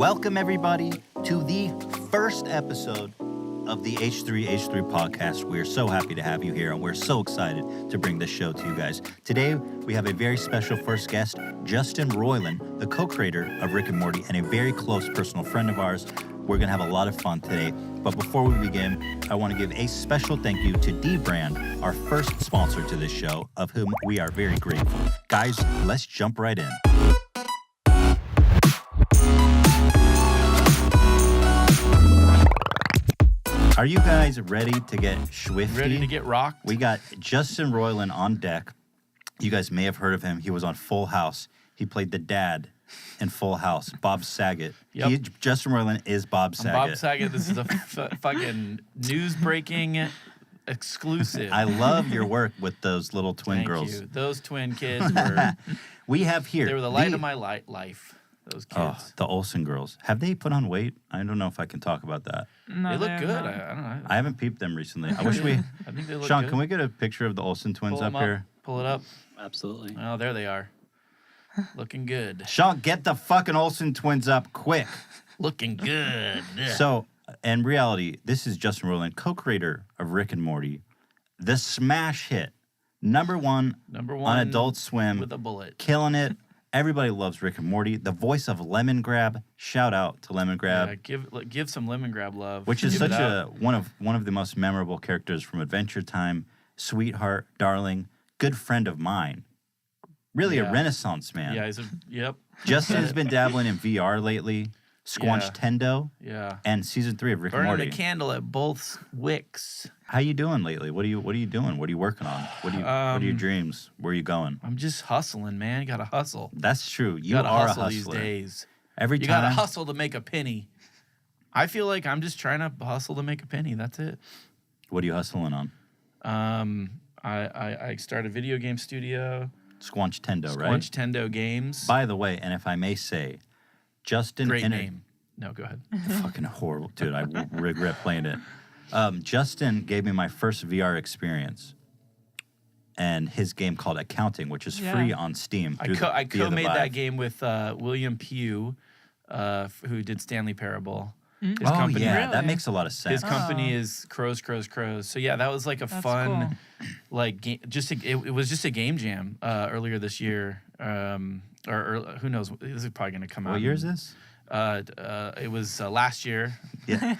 Welcome, everybody, to the first episode of the H3H3 podcast. We're so happy to have you here, and we're so excited to bring this show to you guys. Today, we have a very special first guest, Justin Roiland, the co-creator of Rick and Morty, and a very close personal friend of ours. We're going to have a lot of fun today. But before we begin, I want to give a special thank you to D-Brand, our first sponsor to this show, of whom we are very grateful. Guys, let's jump right in. Are you guys ready to get swifty? Ready to get rocked? We got Justin Roiland on deck. You guys may have heard of him. He was on Full House. He played the dad in Full House, Bob Saget. Yep. Justin Roiland is Bob Saget. Bob Saget. This is a fucking news-breaking exclusive. I love your work with those little twin girls. Thank you. Those twin kids were... We have here... They were the light of my life, those kids. Oh, the Olsen girls. Have they put on weight? I don't know if I can talk about that. No, they look good. not. I don't know. I haven't peeped them recently. I wish we... I think they look Sean, good. can we get a picture of the Olsen twins Pull up them here? Pull it up. Absolutely. Oh, there they are. Looking good. Sean, get the fucking Olsen twins up quick. Looking good. So, in reality, this is Justin Roiland, co-creator of Rick and Morty, the smash hit, number one on Adult Swim, with a bullet. killing it. Everybody loves Rick and Morty. The voice of Lemon Grab. Shout out to Lemon Grab, Give some Lemon Grab love. which is Give such it one of the most memorable characters from Adventure Time. Sweetheart, darling, good friend of mine. Really a Yeah. renaissance man. Yeah, yep. Justin has been dabbling in VR lately. Squanch Yeah. Tendo. Yeah. And season 3 of Rick and Burning Morty. the candle at both wicks. How you doing lately? What are you doing? What are you working on? What are your dreams? Where are you going? I'm just hustling, man. You gotta hustle. That's true. You gotta are a hustle hustler. these days. Every You time. gotta hustle to make a penny. I feel like I'm just trying to hustle to make a penny. That's it. What are you hustling on? I started a video game studio. Squanch Tendo, right? Squanch Tendo Games. By the way, and if I may say, Justin... Great name. No, go ahead. Fucking horrible. Dude, I regret playing it. Justin gave me my first VR experience. And his game called Accounting, which is free on Steam. I via the co-made Vive. that game with William Pugh, who did Stanley Parable. His Oh, company, yeah. Really? That makes a lot of sense. His company is Crows. So yeah, that was like a That's fun, like it was just a game jam earlier this year, or who knows? This is probably gonna come out. What year is this? It was last year. Yeah.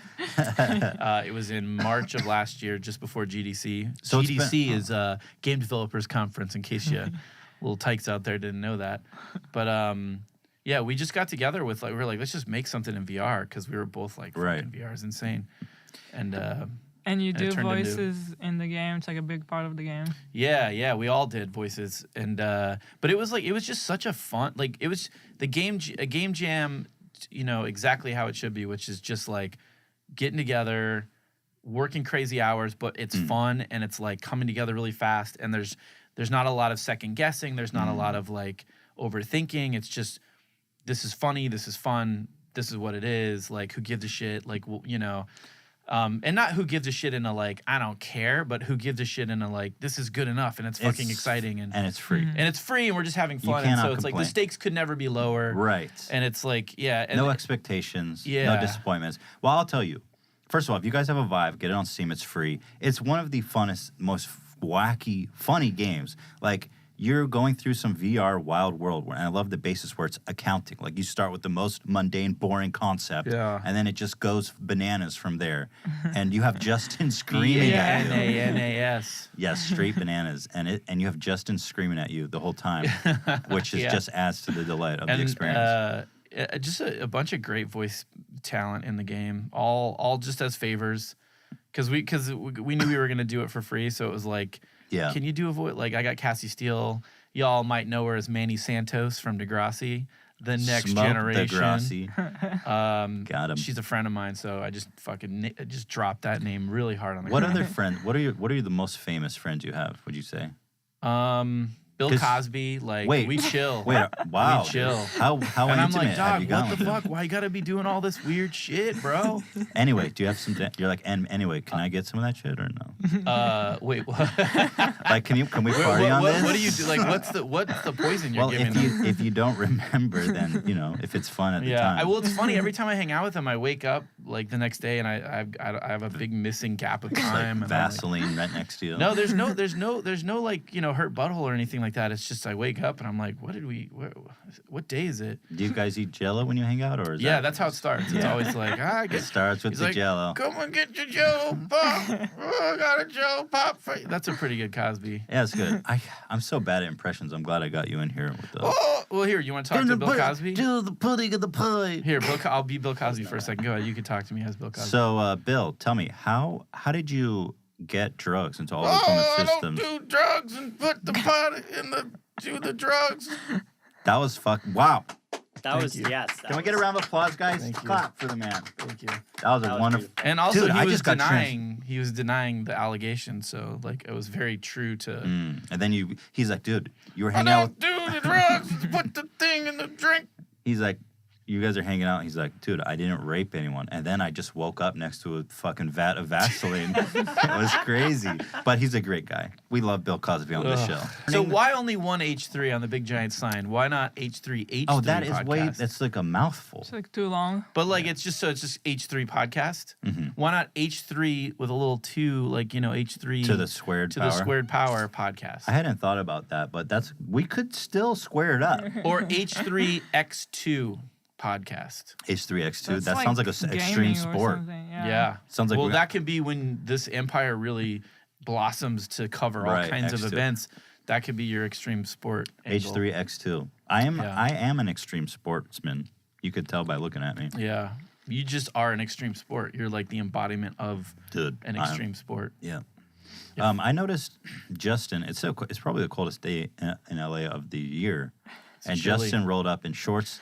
It was in March of last year, just before GDC. So it's GDC is Game Developers Conference, in case you little tykes out there didn't know that. But yeah, we just got together with we were like, let's just make something in VR because we were both like, Right. VR is insane. And And you it do turned into- voices in the game. It's like a big part of the game. yeah, we all did voices, and but it was just such a fun, it was a game jam, exactly how it should be, which is just like getting together, working crazy hours, but it's fun and it's like coming together really fast, and there's not a lot of second guessing, there's not a lot of like overthinking. It's just, this is funny, this is fun, this is what it is. Like, who gives a shit? Like, and not who gives a shit in a like, I don't care, but who gives a shit in a like, this is good enough and it's fucking exciting and it's free. and it's free and we're just having fun. And cannot so it's like complain. the stakes could never be lower. Right. And it's like, yeah. And No expectations. No Yeah. disappointments. Well, I'll tell you. First of all, if you guys have a Vive, get it on Steam. It's free. It's one of the funnest, most wacky, funny games. Like, you're going through some VR wild world, and I love the basis where it's accounting. Like, you start with the most mundane, boring concept, and then it just goes bananas from there. And you have Justin screaming at you. B-A-N-A-S. Yes, straight bananas. And you have Justin screaming at you the whole time, which is just adds to the delight of the experience. Just a bunch of great voice talent in the game, all just as favors, because we knew we were gonna do it for free, so it was like, Yeah. can you do a voice? Like, I got Cassie Steele. Y'all might know her as Manny Santos from Degrassi, The Next Smoke Generation. Degrassi. Got him. She's a friend of mine, so I just fucking just dropped that name really hard on the What ground. other friends? What are the most famous friends you have? Would you say? Bill 'Cause- Cosby, like Wait. we chill. Wait, wow. We chill. How And I'm intimate like, have dog, you gotten what the with him? fuck? Why you gotta be doing all this weird shit, bro? Anyway, do you have some? You're like, and anyway, can I get some of that shit or no? Wait, what? Like, can we party on this? What do you do? Like, what's the poison you're Well, giving them? if you don't remember, then if it's fun at the time. Well, it's funny. Every time I hang out with him, I wake up like the next day, and I have a big missing gap of It's time. like and I'm like, Vaseline right next to you. no, there's no like hurt butthole or anything like that. It's just I wake up and I'm like, what day is it? Do you guys eat Jello when you hang out, or is Yeah, that, that's how it starts. It's Yeah. always like, I it get. starts with He's the like, Jello? Come and get your Jello pop. Oh, I got a Jello pop for you. That's a pretty good Cosby. Yeah, it's good. I'm so bad at impressions. I'm glad I got you in here with the. Oh, well, here, you want to talk to Bill Cosby? Do the pudding of the pie. Here, I'll be Bill Cosby for a second. Go ahead. You can talk to me as Bill Cosby. So, Bill, tell me how did you get drugs into all the common systems? I don't do drugs and put the pot do the drugs. That was Wow. That Thank was you. yes. Can we get a round of applause, guys? Thank you. Clap for the man. Thank you. That was That a was wonderful. And also, Dude, I he was just got denying the allegation. So, like, it was very true to. And then he's like, dude, you were I hanging out. don't do the drugs. Put the thing in the drink. He's like, you guys are hanging out. He's like, dude, I didn't rape anyone. And then I just woke up next to a fucking vat of Vaseline. It was crazy. But he's a great guy. We love Bill Cosby on this show. So why only one H3 on the big giant sign? Why not H3H3 Oh, that is podcast? that's like a mouthful. It's like too long. But like it's just H3 podcast. Why not H3 with a little 2, like H3 To the squared power. the squared power podcast, I hadn't thought about that, but we could still square it up. or H3X2 podcast. H3X2. That's That sounds like a gaming extreme or sport. something, Yeah. Sounds like well, we- that could be when this empire really blossoms to cover all Right, kinds of X2. events. That could be your extreme sport. angle. H3X2. I am Yeah. an extreme sportsman. You could tell by looking at me. Yeah. You just are an extreme sport. You're like the embodiment of Dude, an extreme sport. Yeah. I noticed Justin. It's probably the coldest day in LA of the year, and chilly. Justin rolled up in shorts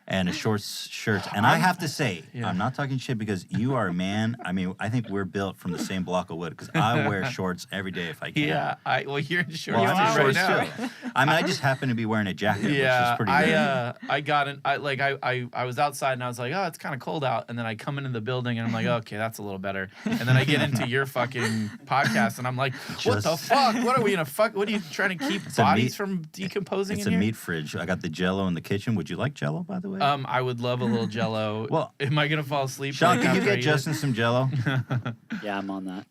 and a short shirt. And I have to say, Yeah. I'm not talking shit because you are a man. I mean, I think we're built from the same block of wood because I wear shorts every day if I can. Yeah. You're in shorts Well, I'm in right shorts now. too. I mean, I just happen to be wearing a jacket, which Yeah, is pretty good. I was outside and I was like, oh, it's kind of cold out, and then I come into the building and I'm like, okay, that's a little better, and then I get into your fucking podcast and I'm like, what the Just- fuck? What are we gonna fuck? What are you trying to keep a bodies meat- from decomposing It's in a here? meat fridge. I got the Jello in the kitchen. Would you like Jello, by the way? I would love a little Jello. Well- am I gonna fall asleep? Sean, like, can you after I get eat it? Justin some Jello? Yeah, I'm on that.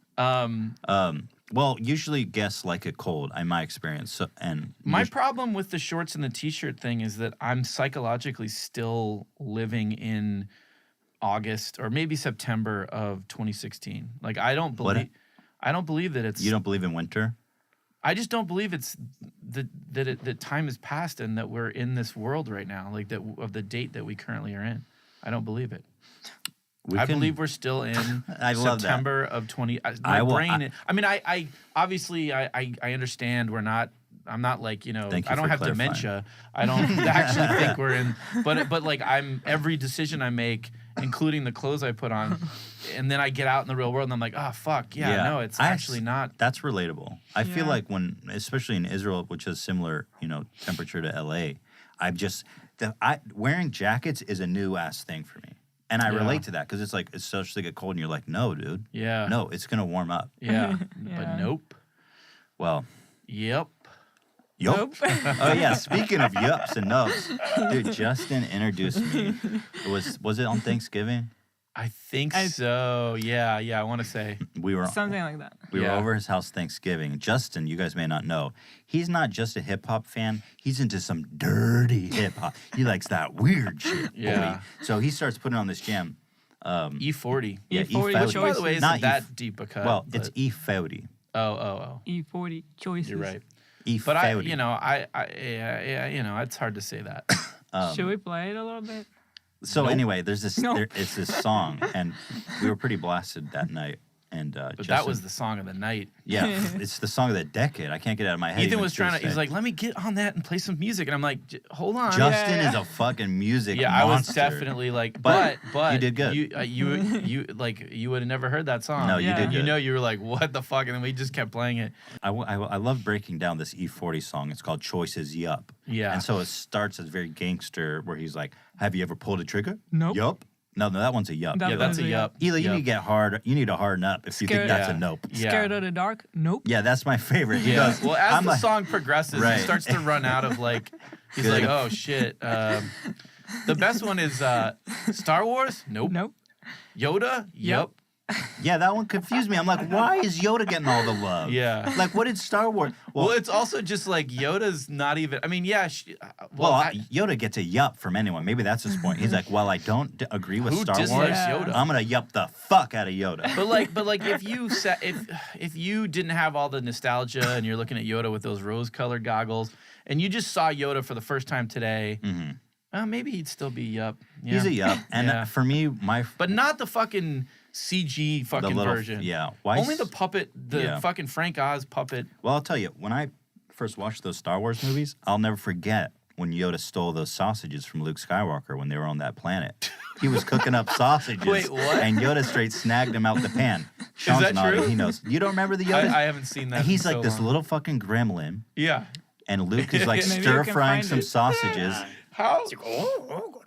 Well, usually guests like it cold, in my experience. So, and My problem with the shorts and the t-shirt thing is that I'm psychologically still living in August or maybe September of 2016. Like I don't believe that it's you don't believe in winter? I just don't believe it's that time has passed and that we're in this world right now, like that of the date that we currently are in. I don't believe it. I believe we're still in I love that. September of 20. I obviously I understand we're not. I'm not like Thank you I don't for have clarifying. dementia. I don't actually think we're in. But like every decision I make, including the clothes I put on, and then I get out in the real world and I'm like, oh fuck yeah. No, it's actually not. That's relatable. I feel Yeah. like especially in Israel, which is similar, temperature to LA, wearing jackets is a new ass thing for me. And I Yeah. relate to that because it's like it's starts to get cold and you're like, no, dude. Yeah. No, it's gonna warm up. Yeah. Yeah. But nope. Well, Yep. yup. Nope. Oh yeah, speaking of yups and nubs, dude, Justin introduced me. Was it on Thanksgiving? I think so. Yeah. I want to say. We were Something like that. We were Yeah. over his house Thanksgiving. Justin, you guys may not know, he's not just a hip hop fan. He's into some dirty hip hop. He likes that weird shit. Yeah. Boy. So he starts putting on this jam. E40. Yeah, E40 E40. Which, by the way, Not isn't that deep a cut. Well, but- it's E40. Oh. E40 choices. You're right. E40. But it's hard to say that. Should we play it a little bit? So Nope. anyway, there's this. No. It's this song, and we were pretty blasted that night. And But Justin, that was the song of the night. yeah, it's the song of the decade. I can't get it out of my head. Ethan even was to trying this to. He's day. like, let me get on that and play some music, and I'm like, hold on. Justin Yeah. is a fucking music Yeah, I was monster. definitely like, But but you did good. You like you would have never heard that song. No, you Yeah. did You good. know, you were like, what the fuck, and then we just kept playing it. I love breaking down this E40 song. It's called Choices Yup. Yeah. And so it starts as very gangster, where he's like, have you ever pulled a trigger? Nope. Yup. No, that one's a yup. That Yeah, was that's a a yup. Eli, you Yup. need to get hard. You need to harden up if you think Scared- that's Yeah. a nope. Yeah. Scared of the dark? Nope. Yeah, that's my favorite. He Yeah. goes, Well, as I'm the like, song progresses, Right. he starts to run out of like. He's Good. like, oh shit. The best one is Star Wars. Nope. Nope. Yoda. Yep. yeah, that one confused me. I'm like, why is Yoda getting all the love? Yeah. Like, what did Star Wars? Well, it's also just like Yoda's not even. I mean, yeah. Yoda gets a yup from anyone. Maybe that's his point. He's like, well, I don't agree with who Star Wars. dislikes Yeah. Yoda? I'm gonna yup the fuck out of Yoda. But like if you if you didn't have all the nostalgia and you're looking at Yoda with those rose-colored goggles and you just saw Yoda for the first time today, maybe he'd still be yup. Yeah. He's a yup. And Yeah. for me, But not the fucking CG fucking little- version. yeah. Why Only s- the puppet, the Yeah. fucking Frank Oz puppet. well, I'll tell you, when I first watched those Star Wars movies, I'll never forget when Yoda stole those sausages from Luke Skywalker when they were on that planet. He was cooking up sausages. Wait, what? And Yoda straight snagged him out the pan. Sean's that nodding. true? He knows. You don't remember the Yoda? I haven't seen that. He's in like so this long. little fucking gremlin, Yeah. and Luke is like Maybe you stir can frying find some it. sausages. How? good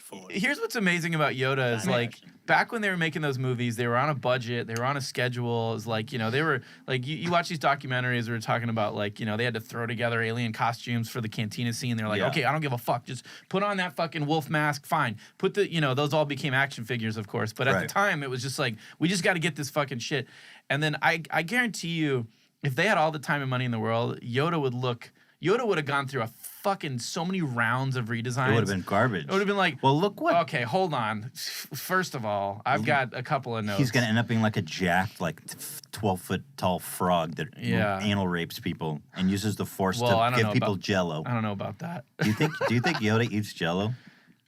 for it. Here's what's amazing about Yoda is like back when they were making those movies, they were on a budget, they were on a schedule. It's like, you know, they were like you watch these documentaries, we were talking about like, you know, they had to throw together alien costumes for the cantina scene. They're like, Yeah. okay, I don't give a fuck. Just put on that fucking wolf mask, fine. Put the, you know, those all became action figures, of course. But at the Right. time, it was just like, we just got to get this fucking shit. And then I guarantee you, if they had all the time and money in the world, Yoda would have gone through a fucking so many rounds of redesigns. It would have been garbage. It would have been like, Well, look what okay, hold on. First of all, I've got a couple of notes. he's gonna end up being, like a jacked, like 12-foot tall frog that Yeah. anal rapes people and uses the Force Well, I to don't give know people about- Jello. I don't know about that. Do you think Yoda eats Jello?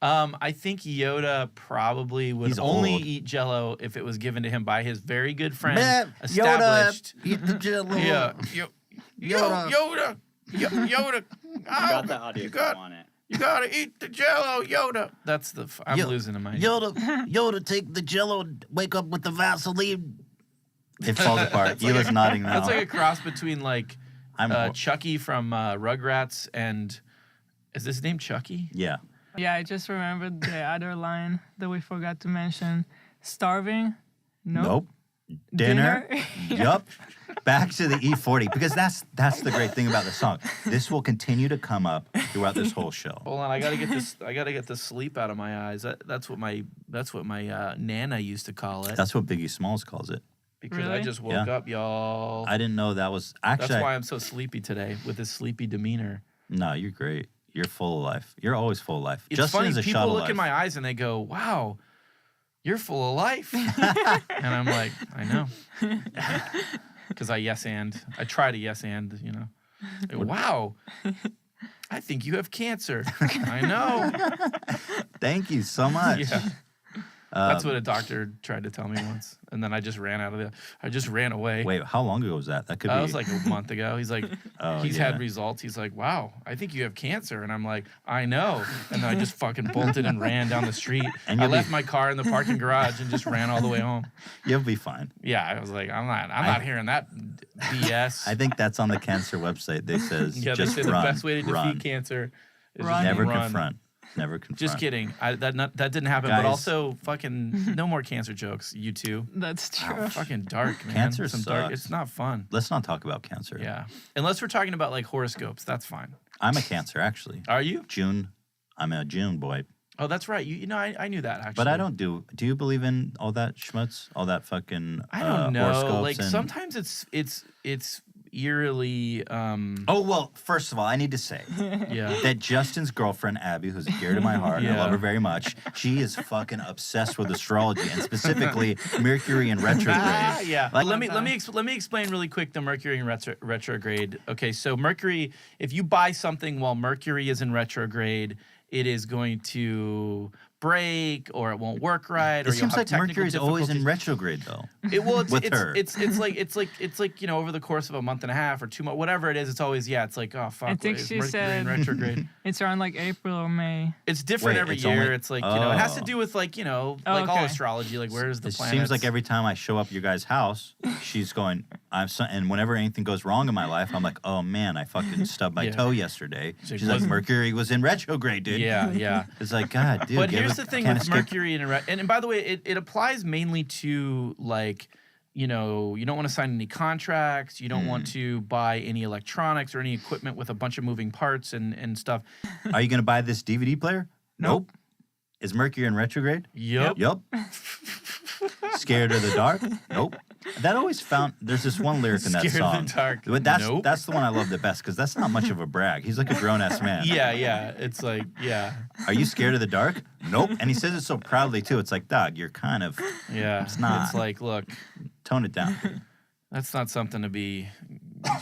I think Yoda probably would He's only old. eat Jello if it was given to him by his very good friend, Yoda, established. eat the Jello. Yeah, Yoda. Yoda. I got the audio. You got- on it. You gotta eat the Jello, Yoda. That's the. I'm Yo- losing my mind. Yoda, take the Jello and wake up with the Vaseline. It falls apart. Eula's nodding now. That's like a cross between like I'm Chucky from Rugrats and is this name Chucky? yeah. Yeah, I just remembered the other line that we forgot to mention. Starving? Nope. Dinner? Yup. Back to the E40 because that's the great thing about the song. This will continue to come up throughout this whole show. Hold on, I gotta get this. I gotta get the sleep out of my eyes. That's what my nana used to call it. That's what Biggie Smalls calls it. Because I Really? just woke Yeah. up, y'all. I didn't know that was actually. That's why I'm so sleepy today with this sleepy demeanor. No, you're great. You're full of life. You're always full of life. It's Justin funny. is a People shot of look life. in my eyes and they go, "Wow, you're full of life," and I'm like, "I know," because I try to yes and, you know. Like, wow, I think you have cancer. I know. Thank you so much. Yeah. That's what a doctor tried to tell me once, and then I just ran away. Wait, how long ago was that? That could That be. was like a month ago. He's like, Oh, he's yeah. had results. He's like, wow, I think you have cancer. And I'm like, I know. And then I just fucking bolted and ran down the street. And I you'll be- left my car in the parking garage and just ran all the way home. You'll be fine. Yeah, I was like, I'm not hearing that BS. I think that's on the cancer website. They says yeah, they just say run, the best way to defeat run. cancer is Run. just Never run. confront. Never confront. Just kidding. That didn't happen. Guys. But also, fucking no more cancer jokes. You two. That's true. Fucking dark, man. Cancer Dark. sucks. It's not fun. Let's not talk about cancer. Yeah, unless we're talking about like horoscopes, that's fine. I'm a Cancer actually. Are you? June. I'm a June boy. Oh, that's right. You know, I knew that actually. But I don't do. Do you believe in all that schmutz? All that fucking. I don't know. horoscopes Like and- sometimes it's eerily. Oh well. First of all, I need to say Yeah. that Justin's girlfriend Abby, who's dear to my heart, and I Yeah. love her very much. She is fucking obsessed with astrology and specifically Mercury in retrograde. Yeah. Like- let me explain really quick the Mercury in retrograde. Okay, so Mercury, if you buy something while Mercury is in retrograde, it is going to break or it won't work right. Or It you'll seems have like technical Mercury's always in difficulties. retrograde, though. It's her. it's like over the course of a month and a half or 2 months, whatever it is. It's always it's like oh fuck. I think is she Mercury said in retrograde. it's around like April or May. It's different Wait, every it's year. only- It's like it has to Oh. do with like all okay. astrology. Like where's the It planets? seems like every time I show up at your guys' house, she's going, and whenever anything goes wrong in my life, I'm like, oh man, I fucking stubbed my Yeah. toe yesterday. Like, She's like, Mercury was in retrograde, dude. yeah. It's like, God, dude. But you here's ever- the thing can't with escape- Mercury and by the way, it applies mainly to like, you don't want to sign any contracts, you don't want to buy any electronics or any equipment with a bunch of moving parts and stuff. Are you going to buy this DVD player? Nope. Is Mercury in retrograde? Yep. Yup. Scared of the dark? Nope. That always there's this one lyric in that Scared of song. the dark? But Nope. that's the one I love the best because that's not much of a brag. He's like a grown-ass man. Yeah. It's like, Are you scared of the dark? Nope. And he says it so proudly too. It's like, dog, you're kind of yeah. It's not. It's like, look, tone it down. that's not something to be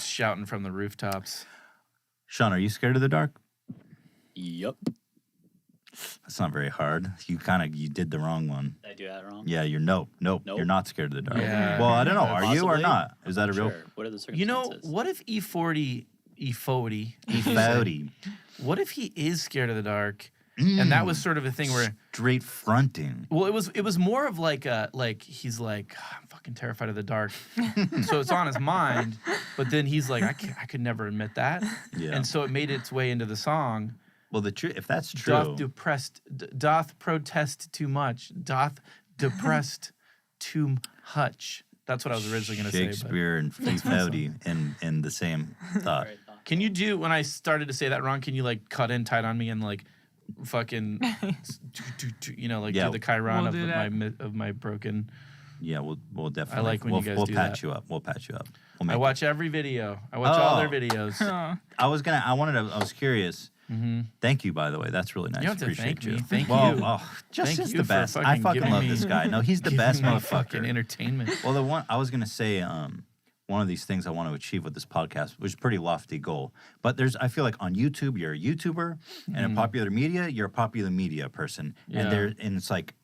shouting from the rooftops. Sean, are you scared of the dark? Yup. That's not very hard. You did the wrong one. Did I do that wrong? Yeah, nope. Nope. You're not scared of the dark. Yeah. Well, I don't know. Are you or Possibly. not? Is that a real Sure. What are the You know, circumstances? what if E40, Fouty. what if he is scared of the dark? And that was sort of a thing where Straight fronting. well, it was more of like he's like I'm fucking terrified of the dark, so it's on his mind. But then he's like I could never admit that, Yeah. and so it made its way into the song. Well, if that's true, Doth protest too much, doth depressed too much. That's what I was originally going to say. But Shakespeare and Fouty in the same thought. Right, thought. can you do when I started to say that wrong? Can you like cut in tight on me and like fucking Yeah. do the Chiron We'll do of my broken. Yeah, we'll definitely. I like when you guys we'll do patch that. you up. We'll patch you up. I watch every video. I watch all their videos. Oh, I was curious. Thank you, by the way. That's really nice. You don't have to Appreciate thank you. me. Thank well, you. Oh, just Thank is you the for best. I fucking fucking giving love me- this guy. No, he's the Giving best me motherfucker. fucking entertainment. Well, the one I was gonna say, one of these things I want to achieve with this podcast, which is a pretty lofty goal. But I feel like on YouTube, you're a YouTuber, and in popular media, you're a popular media person. Yeah. And it's like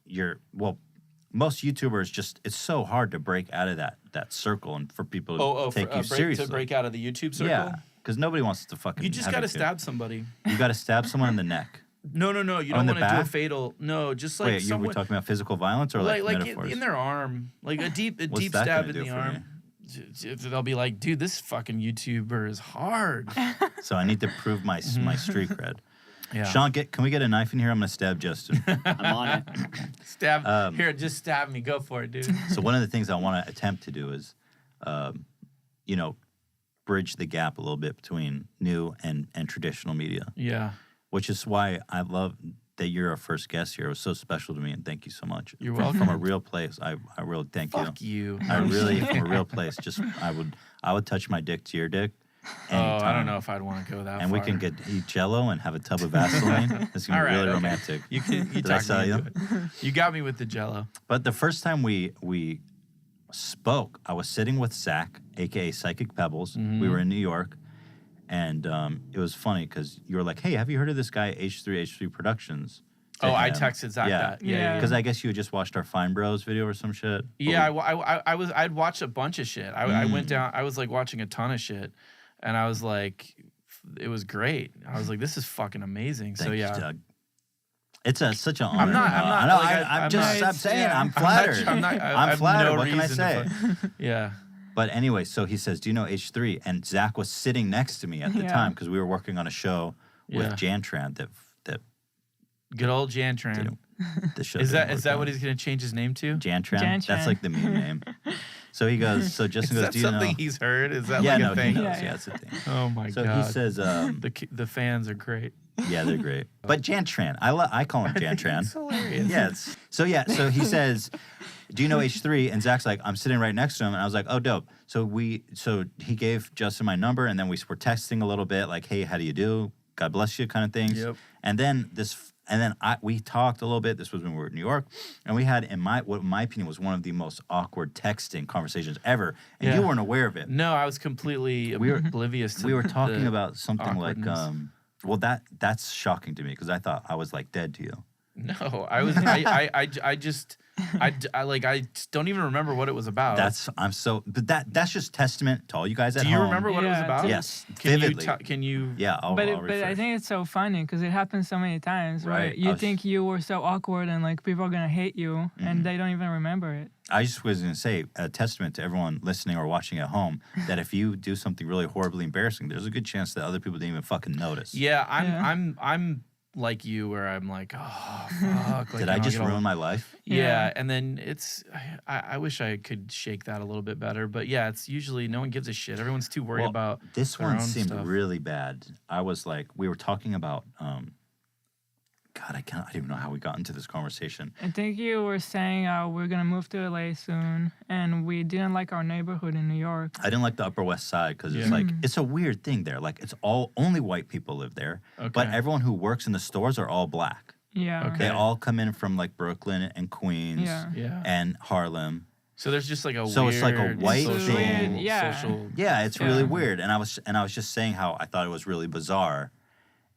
most YouTubers it's so hard to break out of that circle and for people to take you seriously. to break out of the YouTube circle. Yeah, because nobody wants to fucking. You just have got to it too. stab somebody. You got to stab someone in the neck. No. You Oh, in don't the want to do a back? fatal. No, just like Wait, you were someone talking about physical violence or like metaphors? in their arm, like a deep What's that stab gonna in do the for arm. They'll be like, dude, this fucking YouTuber is hard. So I need to prove my street cred. Yeah. Sean, can we get a knife in here? I'm gonna stab Justin. I'm on it. Stab. Here, just stab me. Go for it, dude. So one of the things I want to attempt to do is, bridge the gap a little bit between new and traditional media, Yeah. which is why I love that you're our first guest here. It was so special to me, and thank you so much. You're From welcome. a real place. I really thank Fuck you. I really, from a real place, I would touch my dick to your dick. Oh, I anytime. don't know if I'd want to go that And far. we can eat Jello and have a tub of Vaseline. It's gonna All be right, really okay. romantic. You Did I talked sell me you? into it. You got me with the Jello. But the first time we spoke, I was sitting with Zach, aka Psychic Pebbles. We were in New York, and it was funny because you were like, "Hey, have you heard of this guy H3 Productions?" to Oh, I him. texted Zach that. Yeah. Because I guess you had just watched our Fine Bros video or some shit. Yeah, I'd watched a bunch of shit. I went down. I was like watching a ton of shit, and I was like, it was great. I was like, this is fucking amazing. Thank So you, yeah, Doug. It's such an honor. I'm not. I know. Like, I'm I'm just. not- I'm saying. yeah. I'm flattered. I'm I'm flattered. No What can I reason say? Yeah. But anyway, so he says, "Do you know H3?" And Zach was sitting next to me at the Yeah. time because we were working on a show with Yeah. Jantran that Good old Jantran. didn't. The show Is didn't that work what out. he's gonna change his name to? Jantran? Jantran. That's like the meme name. So he goes. So Is Justin goes, that "Do you know?" something he's heard? Is that Yeah, like no, a thing? he knows. Yeah, Yeah, it's a thing. Oh my So god. he says, the fans are great. "Yeah, they're great." But Jantran, I call him Jantran. It's hilarious. Yes. So he says, "Do you know H3?" And Zach's like, "I'm sitting right next to him." And I was like, "Oh, dope." So he gave Justin my number, and then we were texting a little bit, like, "Hey, how do you do? God bless you," kind of things. Yep. And then we talked a little bit. This was when we were in New York, and we had, what in my opinion was one of the most awkward texting conversations ever, and Yeah. you weren't aware of it. No, I was completely oblivious to We were talking the about something like, awkwardness. well, that's shocking to me because I thought I was like dead to you. No, I don't even remember what it was about. But that's just testament to all you guys at Do home. you remember what it was Yeah, about? Yes, Can vividly. can you? Yeah, I'll But I refresh. think it's so funny because it happens so many times, right? Right. You think you were so awkward and like people are gonna hate you, and they don't even remember it. I just was going to say a testament to everyone listening or watching at home that if you do something really horribly embarrassing, there's a good chance that other people didn't even fucking notice. Yeah, Yeah. I'm like you, where I'm like, oh fuck. Like, Did I just ruin my life? Yeah, Yeah. and then I wish I could shake that a little bit better, but yeah, it's usually no one gives a shit. Everyone's too worried about This their one own seemed stuff. really bad. I was like, we were talking about, God, I don't even know how we got into this conversation. I think you were saying we're gonna move to LA soon, and we didn't like our neighborhood in New York. I didn't like the Upper West Side because it's Yeah. like, it's a weird thing there. Like, it's only white people live there, but Okay. everyone who works in the stores are all black. Yeah. Okay. They all come in from like Brooklyn and Queens Yeah. Yeah. and Harlem. So there's just like a So weird it's like a white social, thing. Yeah. social. Yeah, it's Yeah. really weird. And I was just saying how I thought it was really bizarre,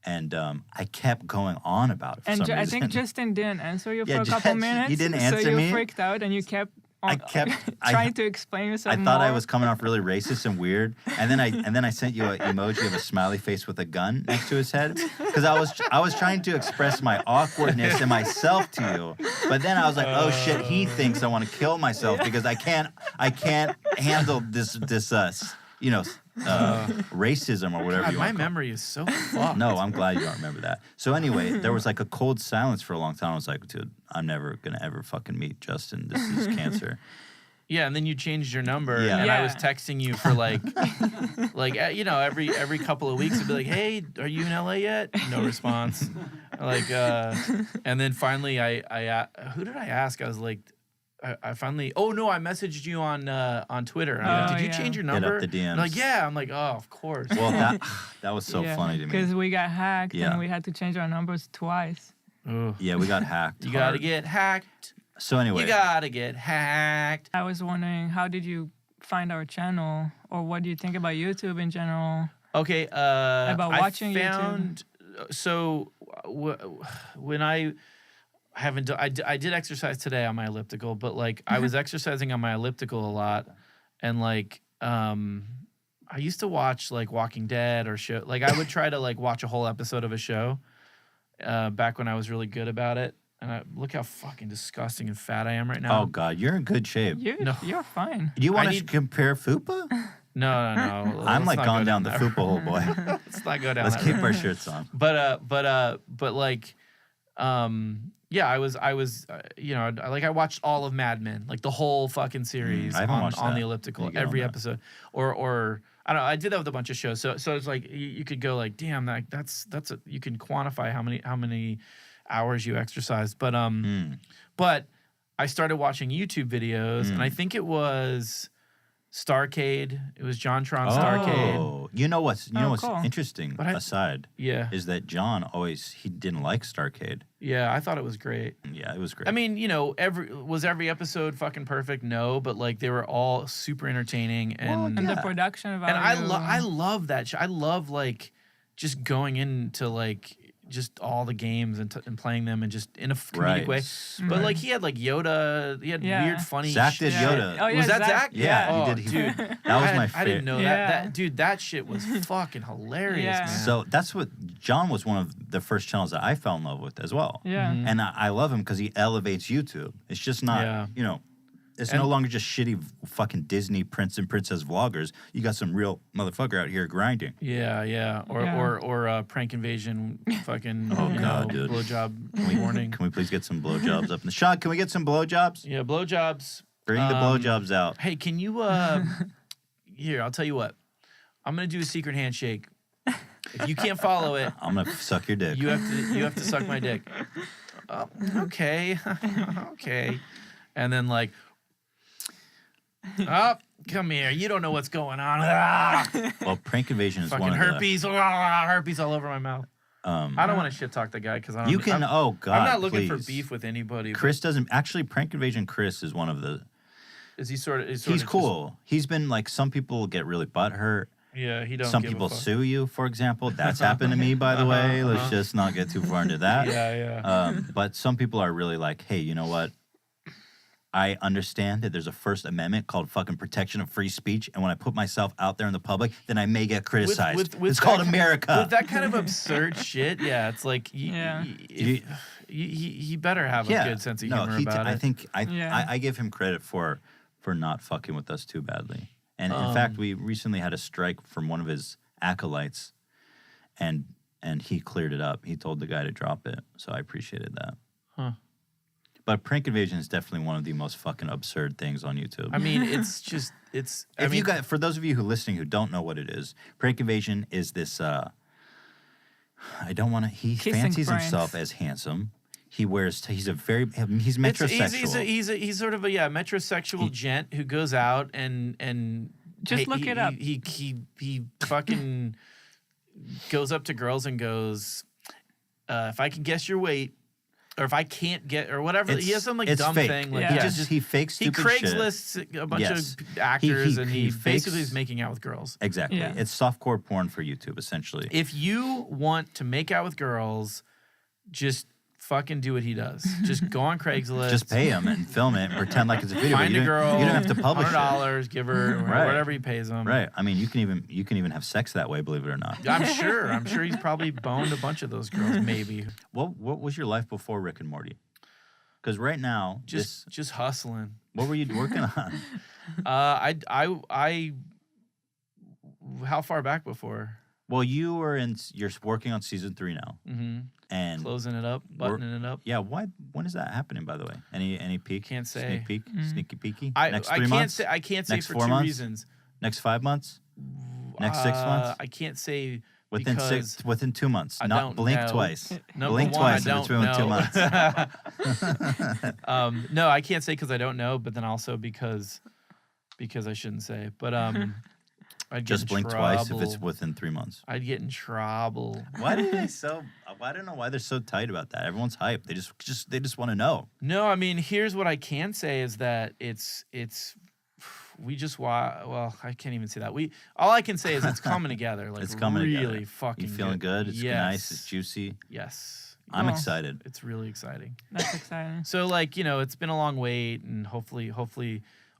and I kept going on about it for And some I reason. think Justin didn't answer you Yeah, for a couple Justin- minutes. he didn't so answer you me. freaked out and you kept I kept trying to explain yourself I thought I more. was coming off really racist and weird, and then I sent you an emoji of a smiley face with a gun next to his head because I was trying to express my awkwardness and myself to you, but then I was like, oh shit, he thinks I want to kill myself because I can't handle this racism or whatever God, you my want to call it. memory is so fucked. No, I'm glad you don't remember that. So anyway, there was like a cold silence for a long time. I was like, dude, I'm never gonna ever fucking meet Justin. This is cancer. Yeah, and then you changed your number, Yeah. and I was Yeah. texting you for like, every couple of weeks, I'd be like, "Hey, are you in LA yet?" No response. Like, and then finally, I who did I ask? I was like, I finally. Oh no, I messaged you on Twitter. And I'm like, Oh, did you yeah. change your Hit up number? the And like, DMs. yeah. I'm like, oh, of course. Well, that was so funny to me. Because we got hacked Yeah. and we had to change our numbers twice. Ugh. Yeah, we got hacked. You gotta hard. get hacked. So anyway, You gotta get hacked. I was wondering, how did you find our channel, or what do you think about YouTube in general? Okay. About watching I YouTube. found so when I haven't I did exercise today on my elliptical, but like I was exercising on my elliptical a lot, and like I used to watch like Walking Dead or show. Like I would try to like watch a whole episode of a show back when I was really good about it. And look how fucking disgusting and fat I am right now. oh god, you're in good shape. You're fine. Do you want I to need- compare Fupa? No. I'm let's like not going go down the that Fupa hole, boy. Let's not go down. Let's that keep road. our shirts on. But like, yeah, I was, I watched all of Mad Men, like the whole fucking series I haven't watched on that. the elliptical, You get on every that. episode, or I don't know, I did that with a bunch of shows. So it's like you could go like, damn, that's you can quantify how many hours you exercise, but I started watching YouTube videos, and I think it was Starcade. It was John Tron Starcade. Oh, you know what's cool. interesting But I- aside Yeah, is that John he didn't like Starcade. yeah, I thought it was great. Yeah, it was great. I mean, every episode fucking perfect? No, but like they were all super entertaining, and And Yeah. the production value. I love that. I love like just going into like just all the games and playing them and just in a comedic Right. way. But like he had like Yoda, he had Yeah. weird funny. Zach did shit. Yoda. Oh, yeah, Was that Zach? Yeah, Oh, he did. dude. That was my I favorite. didn't know Yeah. that. Dude, that shit was fucking hilarious, Yeah. man. So that's what John was one of the first channels that I fell in love with as well. Yeah. Mhm. And I love him because he elevates YouTube. It's just not, Yeah. it's And- no longer just shitty fucking Disney prince and princess vloggers. You got some real motherfucker out here grinding. Yeah. Or Yeah. or prank invasion, fucking Oh, God, dude. blowjob warning. Can we please get some blowjobs up in the shot? Can we get some blowjobs? Yeah, blowjobs. Bring the blowjobs out. Hey, can you here, I'll tell you what. I'm gonna do a secret handshake. If you can't follow it, I'm gonna suck your dick. you have to suck my dick. Oh, okay. Okay. And then like come here. You don't know what's going on. Well, prank invasion is Fucking one of herpes. Herpes all over my mouth. the. I don't want to shit talk the guy because I don't. You can. Oh God. I'm not looking for please. beef with anybody. but Chris doesn't actually. Prank invasion. Chris is one of the. Is he sort of? He's cool. He's been like some people get really butthurt, Yeah, he don't. Some give people a fuck. sue you, for example. That's happened to me, by the way. Let's just not get too far into that. Yeah. But some people are really like, hey, you know what? I understand that there's a First Amendment called fucking protection of free speech, and when I put myself out there in the public, then I may get criticized. It's called America. With that kind of absurd shit, yeah, it's like Yeah. he better have a good sense of humor about it. I think Yeah. I give him credit for not fucking with us too badly. And in fact, we recently had a strike from one of his acolytes, and he cleared it up. He told the guy to drop it, so I appreciated that. Huh. But prank invasion is definitely one of the most fucking absurd things on YouTube. I mean, it's just you guys, for those of you who are listening who don't know what it is, prank invasion is this. He Kissing fancies pranks. himself as handsome. He's metrosexual. He's sort of a metrosexual gent who goes out and Just look it up. He fucking goes up to girls and goes, if I can guess your weight, or if I can't get, or whatever. He has some like it's dumb fake. thing. Like, Yeah. He fakes he stupid shit. Craigslists a bunch Yes. of actors, and he fakes- basically is making out with girls. Exactly. Yeah. It's softcore porn for YouTube, essentially. If you want to make out with girls, just fucking do what he does. Just go on Craigslist. Just pay him and film it and pretend like it's a video. Find you a girl. You don't have to publish it. $100, give her Right. whatever he pays them. Right. I mean, you can even have sex that way, believe it or not. I'm sure he's probably boned a bunch of those girls. Maybe What was your life before Rick and Morty? Because right now, just hustling. what were you working on? I how far back before? Well, you're working on season 3 now, Mm-hmm. and Closing it up, buttoning it up. yeah. When is that happening? By the way, any peek? Can't say. Sneak peek, sneaky peeky. I Next I 3 can't months. say I can't say Next for 4 two months? reasons. Next 5 months. Next 6 months. I can't say Within 2 months. I Not don't blink know. twice. Number Blink one, twice I in don't between know. 2 months. No, I can't say because I don't know, but then also because I shouldn't say. But I'd get Just in blink twice if trouble. it's within 3 months. I'd get in trouble. Why do they I don't know why they're so tight about that. Everyone's hyped. They just want to know. No, I mean, here's what I can say is that we just well, I can't even say that. All I can say is it's coming together. Like It's coming really together. fucking You feeling good? It's Yes. nice. It's juicy. Yes. I'm Well, excited. It's really exciting. That's exciting. So like, it's been a long wait, and hopefully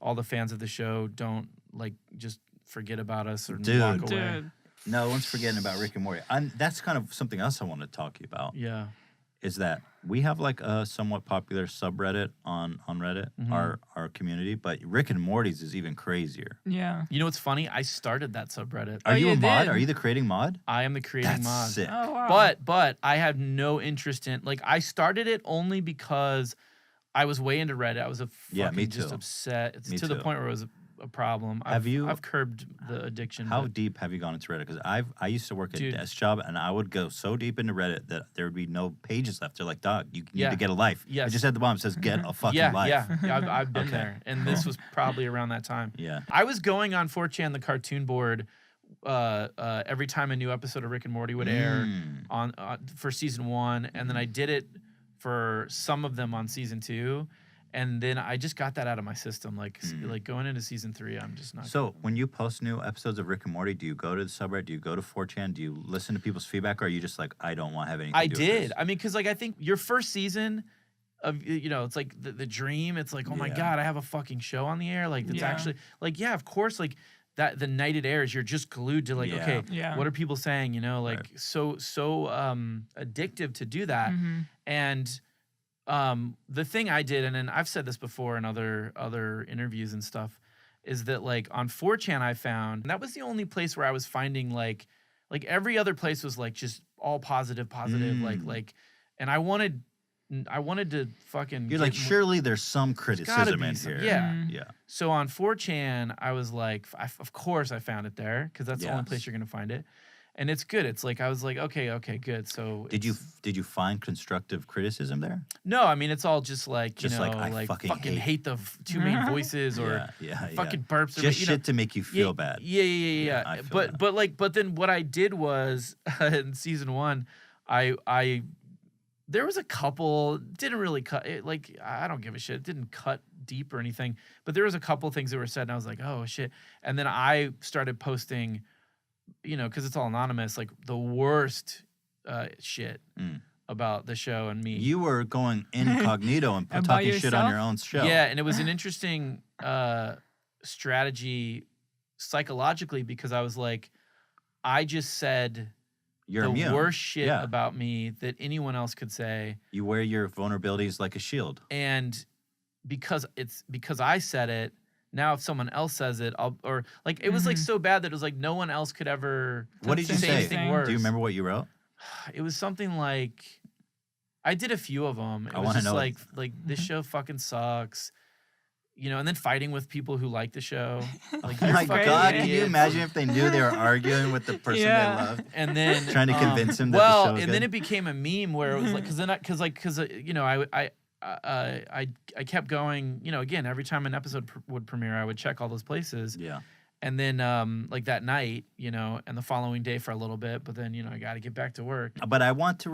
all the fans of the show don't like just forget about us or Dude. walk away. Dude. No one's forgetting about Rick and Morty. That's kind of something else I want to talk to you about. Yeah. Is that we have like a somewhat popular subreddit on Reddit, Mm-hmm. our community, but Rick and Morty's is even crazier. Yeah. You know what's funny? I started that subreddit. Are you you a mod? did? Are you the creating mod? I am the creating That's mod. sick. Oh wow. But I have no interest in I started it only because I was way into Reddit. I was Yeah, me just too. upset. It's Me to the too. point where it was a problem. I've curbed the addiction. How but deep have you gone into Reddit? Because I used to work at Dude. a desk job, and I would go so deep into Reddit that there would be no pages left. They're like, dog, you need Yeah. to get a life. Yes. It just at the bottom says, get a fucking yeah, life. yeah, I've been Okay. there, and this was probably around that time. Yeah. I was going on 4chan, the cartoon board, every time a new episode of Rick and Morty would air on for season 1, and then I did it for some of them on season 2, and then I just got that out of my system. Like going into season 3, I'm just not. So when you post new episodes of Rick and Morty, do you go to the subreddit? Do you go to 4chan? Do you listen to people's feedback? Or are you just like, I don't want to have anything I to do with did. this? I mean, because I think your first season of it's like the dream. It's like, oh my Yeah. god, I have a fucking show on the air. Like that's Yeah. actually of course, like that the night it airs, you're just glued to like, Yeah. okay, Yeah. what are people saying? Like Right. so addictive to do that. Mm-hmm. And the thing I did, and then I've said this before in other interviews and stuff, is that like on 4chan I found that was the only place where I was finding like every other place was like just all positive, like, and I wanted to fucking. You're get like, more- surely there's some gotta criticism be in some- here. yeah. Mhm. Yeah. So on 4chan, I was like, of course I found it there because that's the only Yes. place you're gonna find it, and it's good. It's like I was like, okay, good. So Did you find constructive criticism there? No, I mean it's all just like Just like, I fucking hate- the two main voices or yeah, fucking burps or Just you shit know, to make you feel bad. Yeah. I feel that. But then what I did was in season 1, I there was a couple didn't really cut it, like I don't give a shit. It didn't cut deep or anything, but there was a couple things that were said and I was like, oh shit. And then I started posting because it's all anonymous, like the worst shit about the show and me. You were going incognito and About talking shit on yourself? your own show. Yeah, and it was an interesting strategy psychologically because I was like, I just said You're the immune. worst shit Yeah. about me that anyone else could say. You wear your vulnerabilities like a shield. And because I said it, now if someone else says it, it was like so bad that it was like no one else could ever What did you say say? anything worse. Do you remember what you wrote? It was something like, I did a few of them. It I was wanna just know. like this show fucking sucks, and then fighting with people who like the show. Like, Oh you're my fucking God, can you idiots. imagine if they knew they were arguing with the person Yeah. they loved? And then Trying to convince him that the well, show was and then good? it became a meme where it was like, I kept going. Again, every time an episode would premiere, I would check all those places. Yeah. And then like that night, and the following day for a little bit, but then I got to get back to work. But I want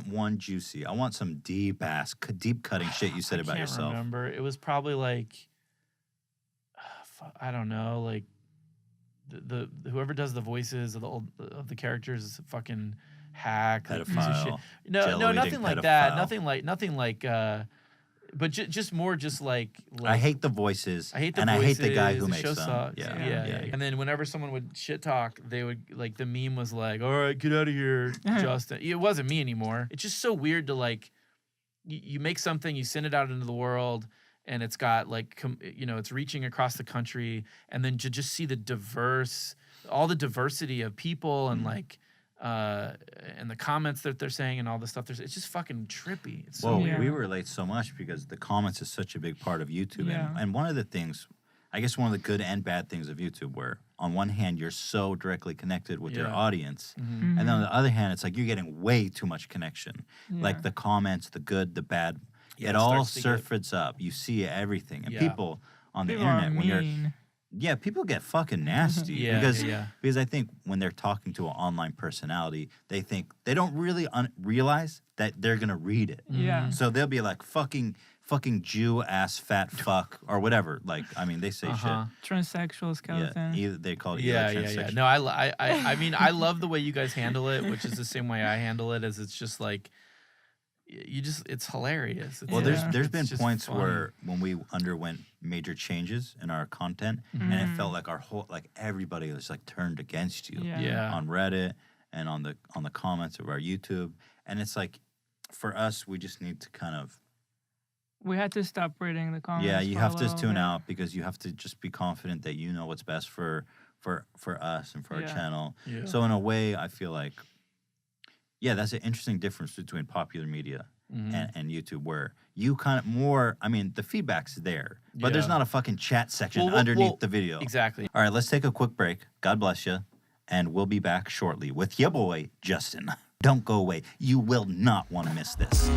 one juicy. I want some deep cutting shit you said I about can't yourself. remember. It was probably like, I don't know, like the whoever does the voices of the characters is a fucking hack, like, piece of shit. Pedophile. No, Jello-eating nothing like that. pedophile. Nothing like. But just more, just like I hate the voices. I hate the and voices. I hate the guy who the makes show them. sucks. Yeah. And then whenever someone would shit talk, they would like the meme was like, "All right, get out of here, Justin." It wasn't me anymore. It's just so weird to like, you make something, you send it out into the world, and it's got like, it's reaching across the country, and then to just see all the diversity of people and like. And the comments that they're saying and all the stuff, it's just fucking trippy. It's so Well, weird. we relate so much because the comments is such a big part of YouTube. Yeah. And one of the things, I guess one of the good and bad things of YouTube, where on one hand, you're so directly connected with your Yeah. audience. Mm-hmm. And then on the other hand, it's like you're getting way too much connection. Like the comments, the good, the bad, Yeah, it it all starts to get- surfaces up. You see everything. And Yeah. people on the People are internet, when you're mean. yeah, people get fucking nasty Yeah, yeah. because I think when they're talking to an online personality, they think they don't really realize that they're gonna read it. Yeah. So they'll be like fucking Jew ass fat fuck or whatever. Like they say Transsexual shit. skeleton. Yeah, either they call it Yeah. transsexual. No, I mean, I love the way you guys handle it, which is the same way I handle it. As it's just like, it's hilarious. It's Well, Yeah. there's it's been just points funny. where when we underwent major changes in our content, and it felt like everybody was like turned against you. Yeah. On Reddit and on the comments of our YouTube, and it's like for us, we just need to kind of We had to stop reading the comments. you for a have to little tune bit. out because you have to just be confident that you know what's best for us and for our Yeah. channel. Yeah. So in a way, I feel like that's an interesting difference between popular media and YouTube, where you kind of more. I mean, the feedback's there, but there's Yeah. not a fucking chat section Well, underneath the video. Exactly. All right, let's take a quick break. God bless you. And we'll be back shortly with your boy, Justin. Don't go away. You will not want to miss this.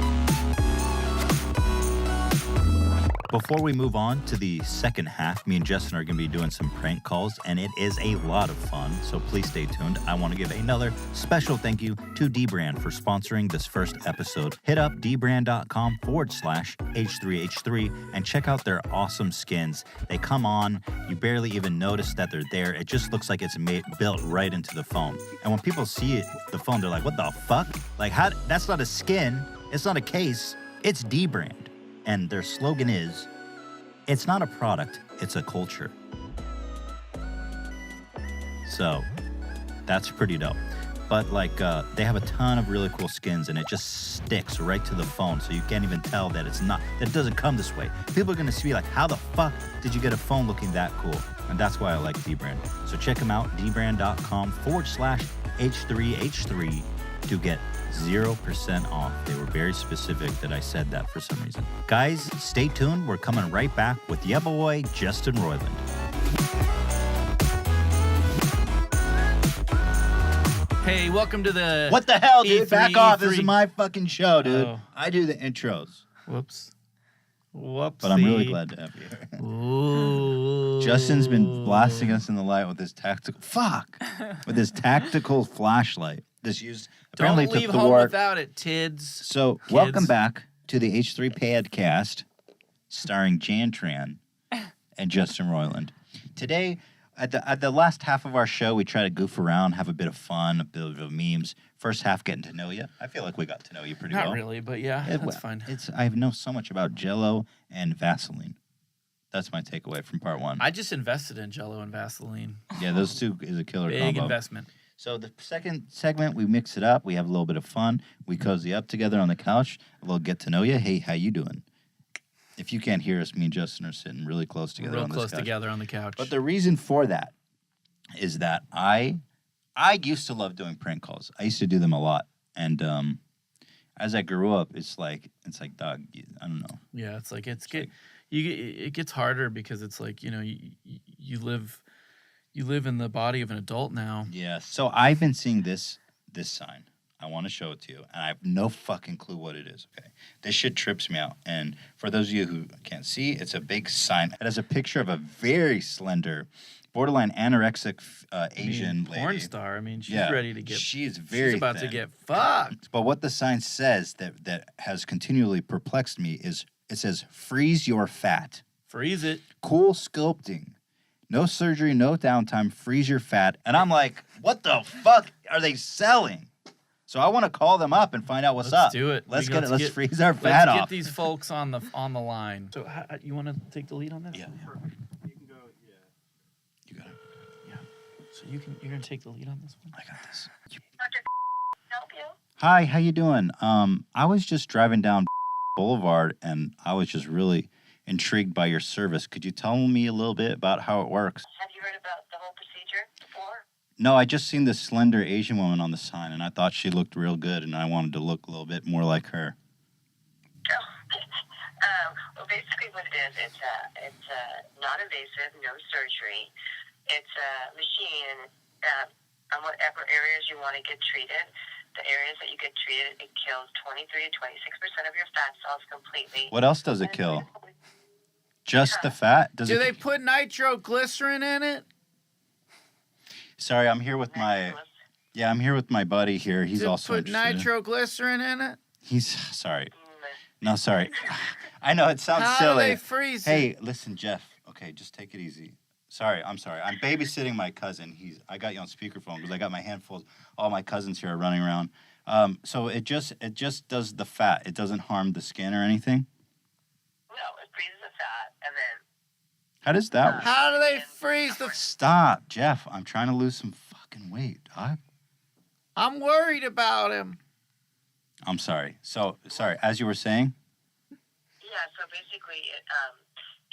Before we move on to the second half, me and Justin are going to be doing some prank calls, and it is a lot of fun, so please stay tuned. I want to give another special thank you to dbrand for sponsoring this first episode. Hit up dbrand.com/H3H3 and check out their awesome skins. They come on, you barely even notice that they're there. It just looks like it's built right into the phone. And when people see it, the phone, they're like, what the fuck? Like, how? That's not a skin. It's not a case. It's dbrand. And their slogan is, it's not a product, it's a culture. So, that's pretty dope. But they have a ton of really cool skins, and it just sticks right to the phone, so you can't even tell that that it doesn't come this way. People are gonna be like, how the fuck did you get a phone looking that cool? And that's why I like dbrand. So check them out, dbrand.com/H3H3 to get 0% off. They were very specific that I said that for some reason. Guys, stay tuned. We're coming right back with your boy, Justin Roiland. Hey, welcome to the. What the hell, dude? E3, Back off. This E3. is my fucking show, dude. Oh. I do the intros. Whoops. But I'm really glad to have you here. Ooh. Justin's been blasting us in the light with his tactical flashlight. This used apparently Don't leave took the home work. without it, tids. So welcome back to the H3 Podcast, starring Jan Tran and Justin Roiland. Today at the last half of our show, we try to goof around, have a bit of fun, a bit of memes. First half, getting to know you. I feel like we got to know you pretty Not well. really, but yeah, that's fine. I know so much about Jell-O and Vaseline. That's my takeaway from part 1. I just invested in Jell-O and Vaseline. Yeah, those two is a killer Big combo. investment. So the second segment, we mix it up. We have a little bit of fun. We cozy up together on the couch. A little get to know you. Hey, how you doing? If you can't hear us, me and Justin are sitting really close together Real on this close couch. together on the couch. But the reason for that is that I used to love doing prank calls. I used to do them a lot. And as I grew up, it's like, dog, I don't know. Yeah, it's like it gets harder because it's like, you know, you live in the body of an adult now. Yeah. So I've been seeing this sign. I want to show it to you, and I have no fucking clue what it is, okay? This shit trips me out. And for those of you who can't see, it's a big sign. It has a picture of a very slender, borderline anorexic Asian lady. Porn star. I mean, she's ready to get... She is very She's about thin. to get fucked. But what the sign says that has continually perplexed me is it says, freeze your fat. Freeze it. Cool sculpting. No surgery, no downtime, freeze your fat. And I'm like, what the fuck are they selling? So I want to call them up and find out what's up. Let's do it. Let's freeze our fat Let's off. get these folks on the line. So you want to take the lead on this? Yeah. You can go, yeah. You got it. Yeah. So you're gonna take the lead on this one. I got this. Help you? Hi, how you doing? I was just driving down Boulevard and I was just really intrigued by your service. Could you tell me a little bit about how it works? Have you heard about the whole procedure before? No, I just seen this slender Asian woman on the sign, and I thought she looked real good, and I wanted to look a little bit more like her. Well, basically what it is, it's non-invasive, no surgery. It's a machine on whatever areas you want to get treated. The areas that you get treated, it kills 23 to 26% of your fat cells completely. What else does it kill? Just the fat? Do they put nitroglycerin in it? Sorry, I'm here with my... Yeah, I'm here with my buddy here. He's Does it also put interested. nitroglycerin in it? He's... Sorry. No, sorry. I know, it sounds How silly. do they freeze Hey, it? listen, Jeff. Okay, just take it easy. Sorry, I'm sorry. I'm babysitting my cousin. I got you on speakerphone because I got my hand full. All my cousins here are running around. So it just does the fat. It doesn't harm the skin or anything? No, it freezes the fat, and then How does that work? How do they freeze the... Stop, Jeff. I'm trying to lose some fucking weight, dog. I'm worried about him. I'm sorry. So, sorry, as you were saying? yeah. So basically,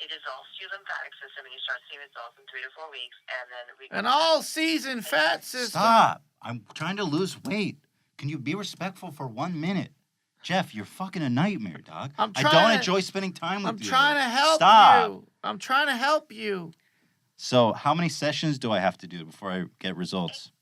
it dissolves to your lymphatic system, and you start seeing results in 3 to 4 weeks, and then An all-season fat system. Stop. I'm trying to lose weight. Can you be respectful for 1 minute? Jeff, you're fucking a nightmare, dog. I'm I trying don't to- enjoy spending time with I'm you. trying to help Stop. you. I'm trying to help you. So, how many sessions do I have to do before I get results?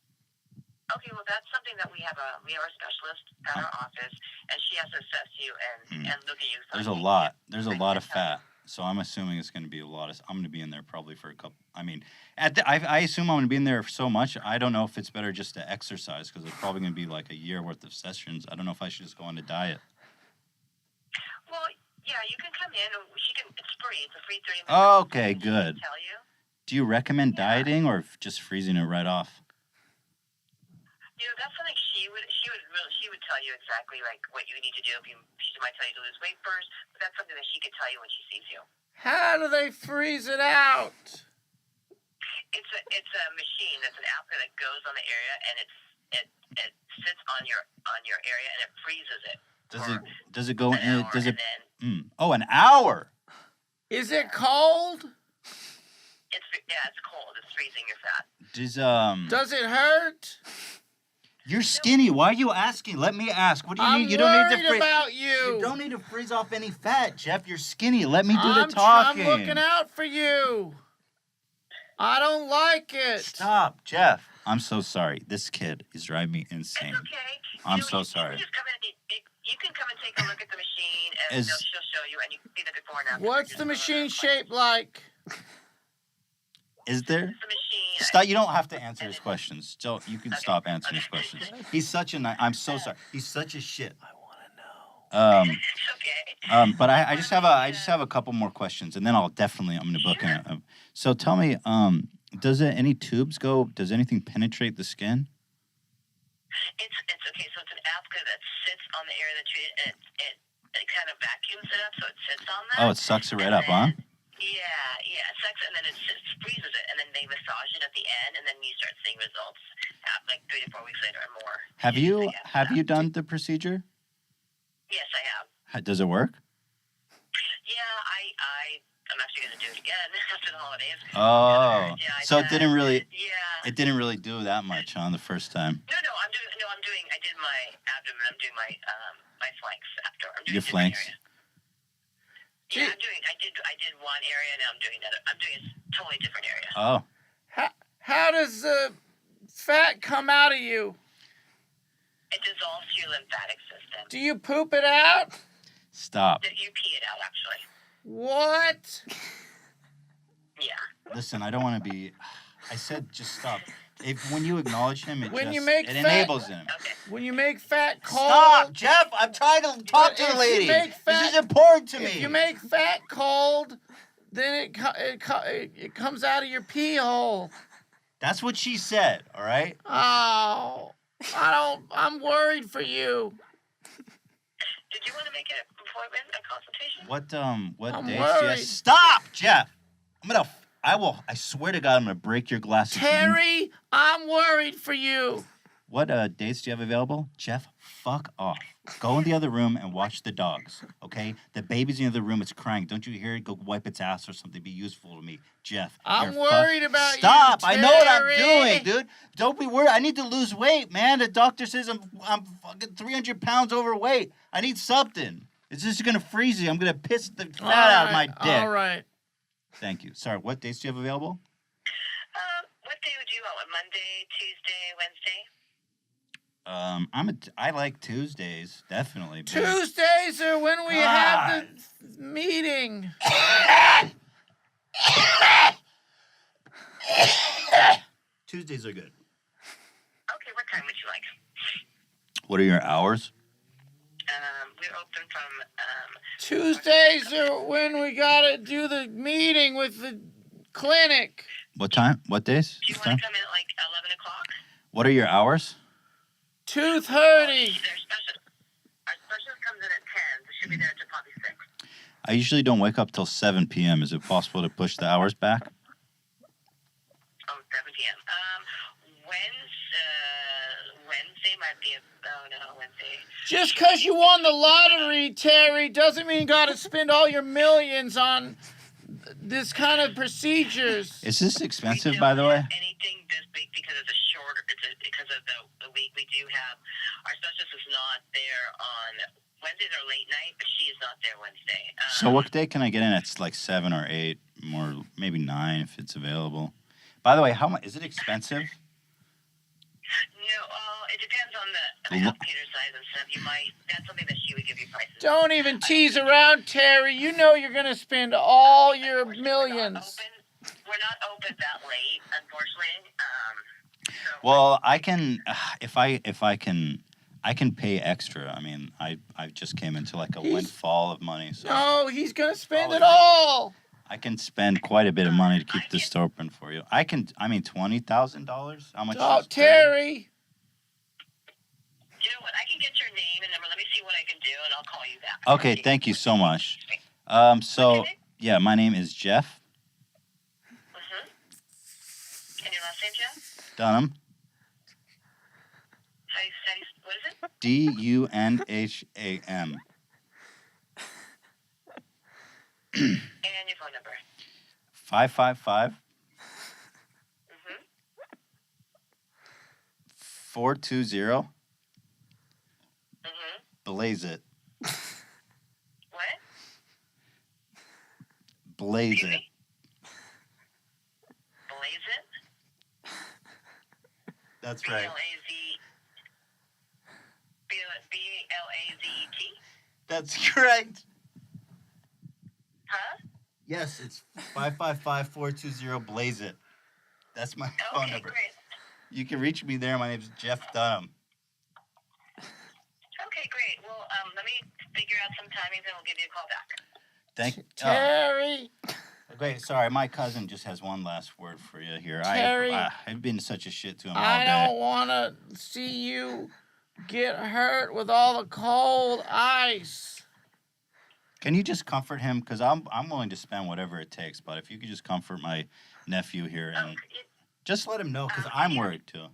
Okay, well, that's something that we have a specialist at our office, and she has to assess you and look at you. There's a lot. There's a lot of fat. So I'm assuming it's going to be a lot of... I'm going to be in there probably for a couple... I mean, I assume I'm going to be in there so much. I don't know if it's better just to exercise because it's probably going to be like a year worth of sessions. I don't know if I should just go on a diet. Well, yeah, you can come in. It's free. It's a free 30-minute. Okay, good. Tell you. Do you recommend dieting or just freezing it right off? You know, that's something she would tell you exactly like what you need to do. She might tell you to lose weight first, but that's something that she could tell you when she sees you. How do they freeze it out? It's a machine. That's an outfit that goes on the area, and it sits on your area, and it freezes it. Does it go in? Does it? And then Oh, an hour. Is it cold? it's cold. It's freezing your fat. Does it hurt? You're skinny. Why are you asking? Let me ask. What do you I'm need? You don't need to worried about you. You don't need to freeze off any fat, Jeff. You're skinny. Let me do the I'm talking. looking out for you. I don't like it. Stop, Jeff. I'm so sorry. This kid is driving me insane. It's okay. I'm so sorry. You can come and take a look at the machine, and she'll show you, and you can see the before and after. What's the machine shaped like? Is there? It's the machine. Stop. You don't have to answer his questions. So you can stop answering his questions. He's such a I'm so sorry. He's such a shit. I want to know. It's okay. But I just have a couple more questions, and then I'm gonna book in. So tell me, Does it any tubes go? Does anything penetrate the skin? It's okay. So it's an applicator that sits on the area that it kind of vacuums it up, so it sits on that. Oh, it sucks it right And up, huh? Yeah, it sucks, and then it freezes it, and then they massage it at the end, and then you start seeing results like 3 to 4 weeks later or more. Have you done the procedure? Yes, I have. Does it work? Yeah, I'm actually going to do it again after the holidays. Oh, Yeah, so it didn't really. Yeah. It didn't really do that much on the first time. No, I did my abdomen. I'm doing my flanks after. I'm doing Your different flanks? area. Yeah, I did one area, now I'm doing another. I'm doing a totally different area. Oh, How does the fat come out of you? It dissolves your lymphatic system. Do you poop it out? stop. You pee it out, actually. What? Yeah. Listen, I don't want to be. I said just stop. When you acknowledge him, it enables him. Okay. When you make fat cold. Stop, Jeff! I'm trying to talk to If the you lady. make This fat- is important to If me. you make fat cold, then it comes out of your pee hole. That's what she said. All right. Oh, I'm worried for you. Did you want to make an appointment, a consultation? What I'm dates? Do you have? worried. Stop, Jeff! I swear to God, I'm gonna break your glasses. Terry, I'm worried for you. What dates do you have available? Jeff, fuck off. Go in the other room and watch the dogs, okay? The baby's in the other room. It's crying. Don't you hear it? Go wipe its ass or something. Be useful to me. Jeff. I'm you're worried about you, Stop. I know what I'm Terry. doing, dude. Don't be worried. I need to lose weight, man. The doctor says I'm fucking 300 pounds overweight. I need something. It's just going to freeze you. I'm going to piss the fat out of my dick. All right. Thank you. Sorry, what dates do you have available? What day would you want? Monday, Tuesday, Wednesday? I like Tuesdays, definitely. babe. Tuesdays are when we have the meeting. Tuesdays are good. Okay, what time would you like? What are your hours? We're open from Tuesdays are when we gotta do the meeting with the clinic. What time? What days? Do you What want time? to come in at like 11 o'clock? What are your hours? 2:30. Their special. Our specialist comes in at 10, so she'll be there until probably 6. I usually don't wake up till 7 p.m. Is it possible to push the hours back? Oh, 7 p.m. Wednesday might be Wednesday. Just 'cause you won the lottery, Terry, doesn't mean you gotta spend all your millions on this kind of procedures. Is this expensive, We by the don't way? have anything this week because it's a shorter, because of the week. We do have, our specialist is not there on Wednesdays are late night, but she is not there Wednesday. So what day can I get in? It's like 7 or 8, more maybe 9 if it's available. By the way, how much is it expensive? No, it depends on the applicator size and stuff. That's something that she would give you prices. Don't even tease around, Terry. You know you're gonna spend all your millions. We're not open that late, unfortunately. So Well, I can I can pay extra. I mean, I just came into like a windfall of money, so No, he's gonna spend Oh, it all. I can spend quite a bit of money to keep this store open for you. $20,000. How much? Oh, is Terry. you know what? I can get your name and number. Let me see what I can do, and I'll call you back. Okay, thank you so much. So yeah, my name is Jeff And your last name, Jeff? Dunham. What is it? Dunham. And your phone number. 555 Mm-hmm. 420 Mm-hmm. Blaze it. What? Blaze Excuse it. me? Blaze it? That's B-L-A-Z-T? That's correct. Huh? Yes, it's 555-420 Blaze it. That's my phone Okay, number. great. You can reach me there. My name's Jeff Dunham. Okay, great. Well, let me figure out some timings and we'll give you a call back. Thank you. Terry. Okay, sorry, my cousin just has one last word for you here. Terry. I've been such a shit to him all I day. don't want to see you get hurt with all the cold ice. Can you just comfort him? Because I'm willing to spend whatever it takes. But if you could just comfort my nephew here and just let him know, because I'm worried too. Okay.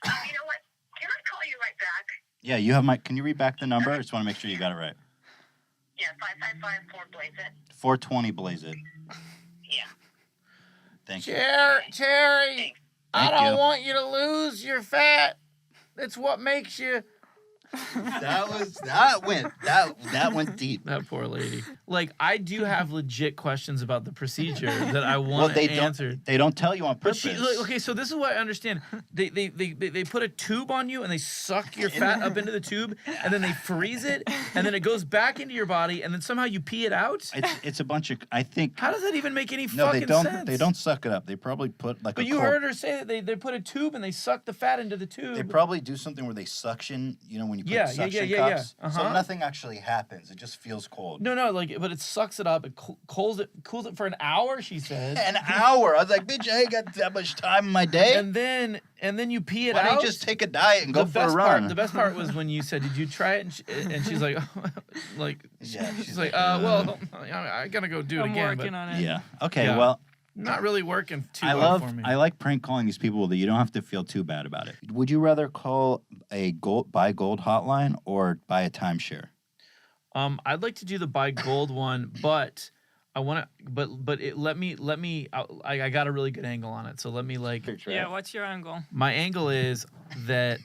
You know what? Can I call you right back? Yeah, you have my. Can you read back the number? I just want to make sure you got it right. Yeah, 5554 Blaze it. 420 Blaze it. Yeah. Thank you. Terry, I Thank don't you. want you to lose your fat. It's what makes you. That went deep. That poor lady. Like, I do have legit questions about the procedure that I want answered. They don't tell you on But purpose. okay, so this is what I understand. They put a tube on you and they suck your fat up into the tube and then they freeze it and then it goes back into your body and then somehow you pee it out. It's a bunch of. I think. How does that even make any No, fucking they don't. sense? They don't suck it up. They probably put like. But you heard her say that they put a tube and they suck the fat into the tube. They probably do something where they suction. You know when you put suction yeah. cups. So nothing actually happens. It just feels cold. No, but it sucks it up. It cools it for an hour. She said. An hour. I was like, bitch, I ain't got that much time in my day. And then you pee it Why out. don't you just take a diet and go for a run? The best part was when you said, "Did you try it?" And she's like, she's like, well, I gotta go do it I'm again. working But on it. Yeah. Okay. Yeah. Well, not really working too well for me. I like prank calling these people that you don't have to feel too bad about it. Would you rather call buy gold hotline or buy a timeshare? I'd like to do the buy gold one, but I want to, but let me. I got a really good angle on it, so let me Yeah, what's your angle? My angle is that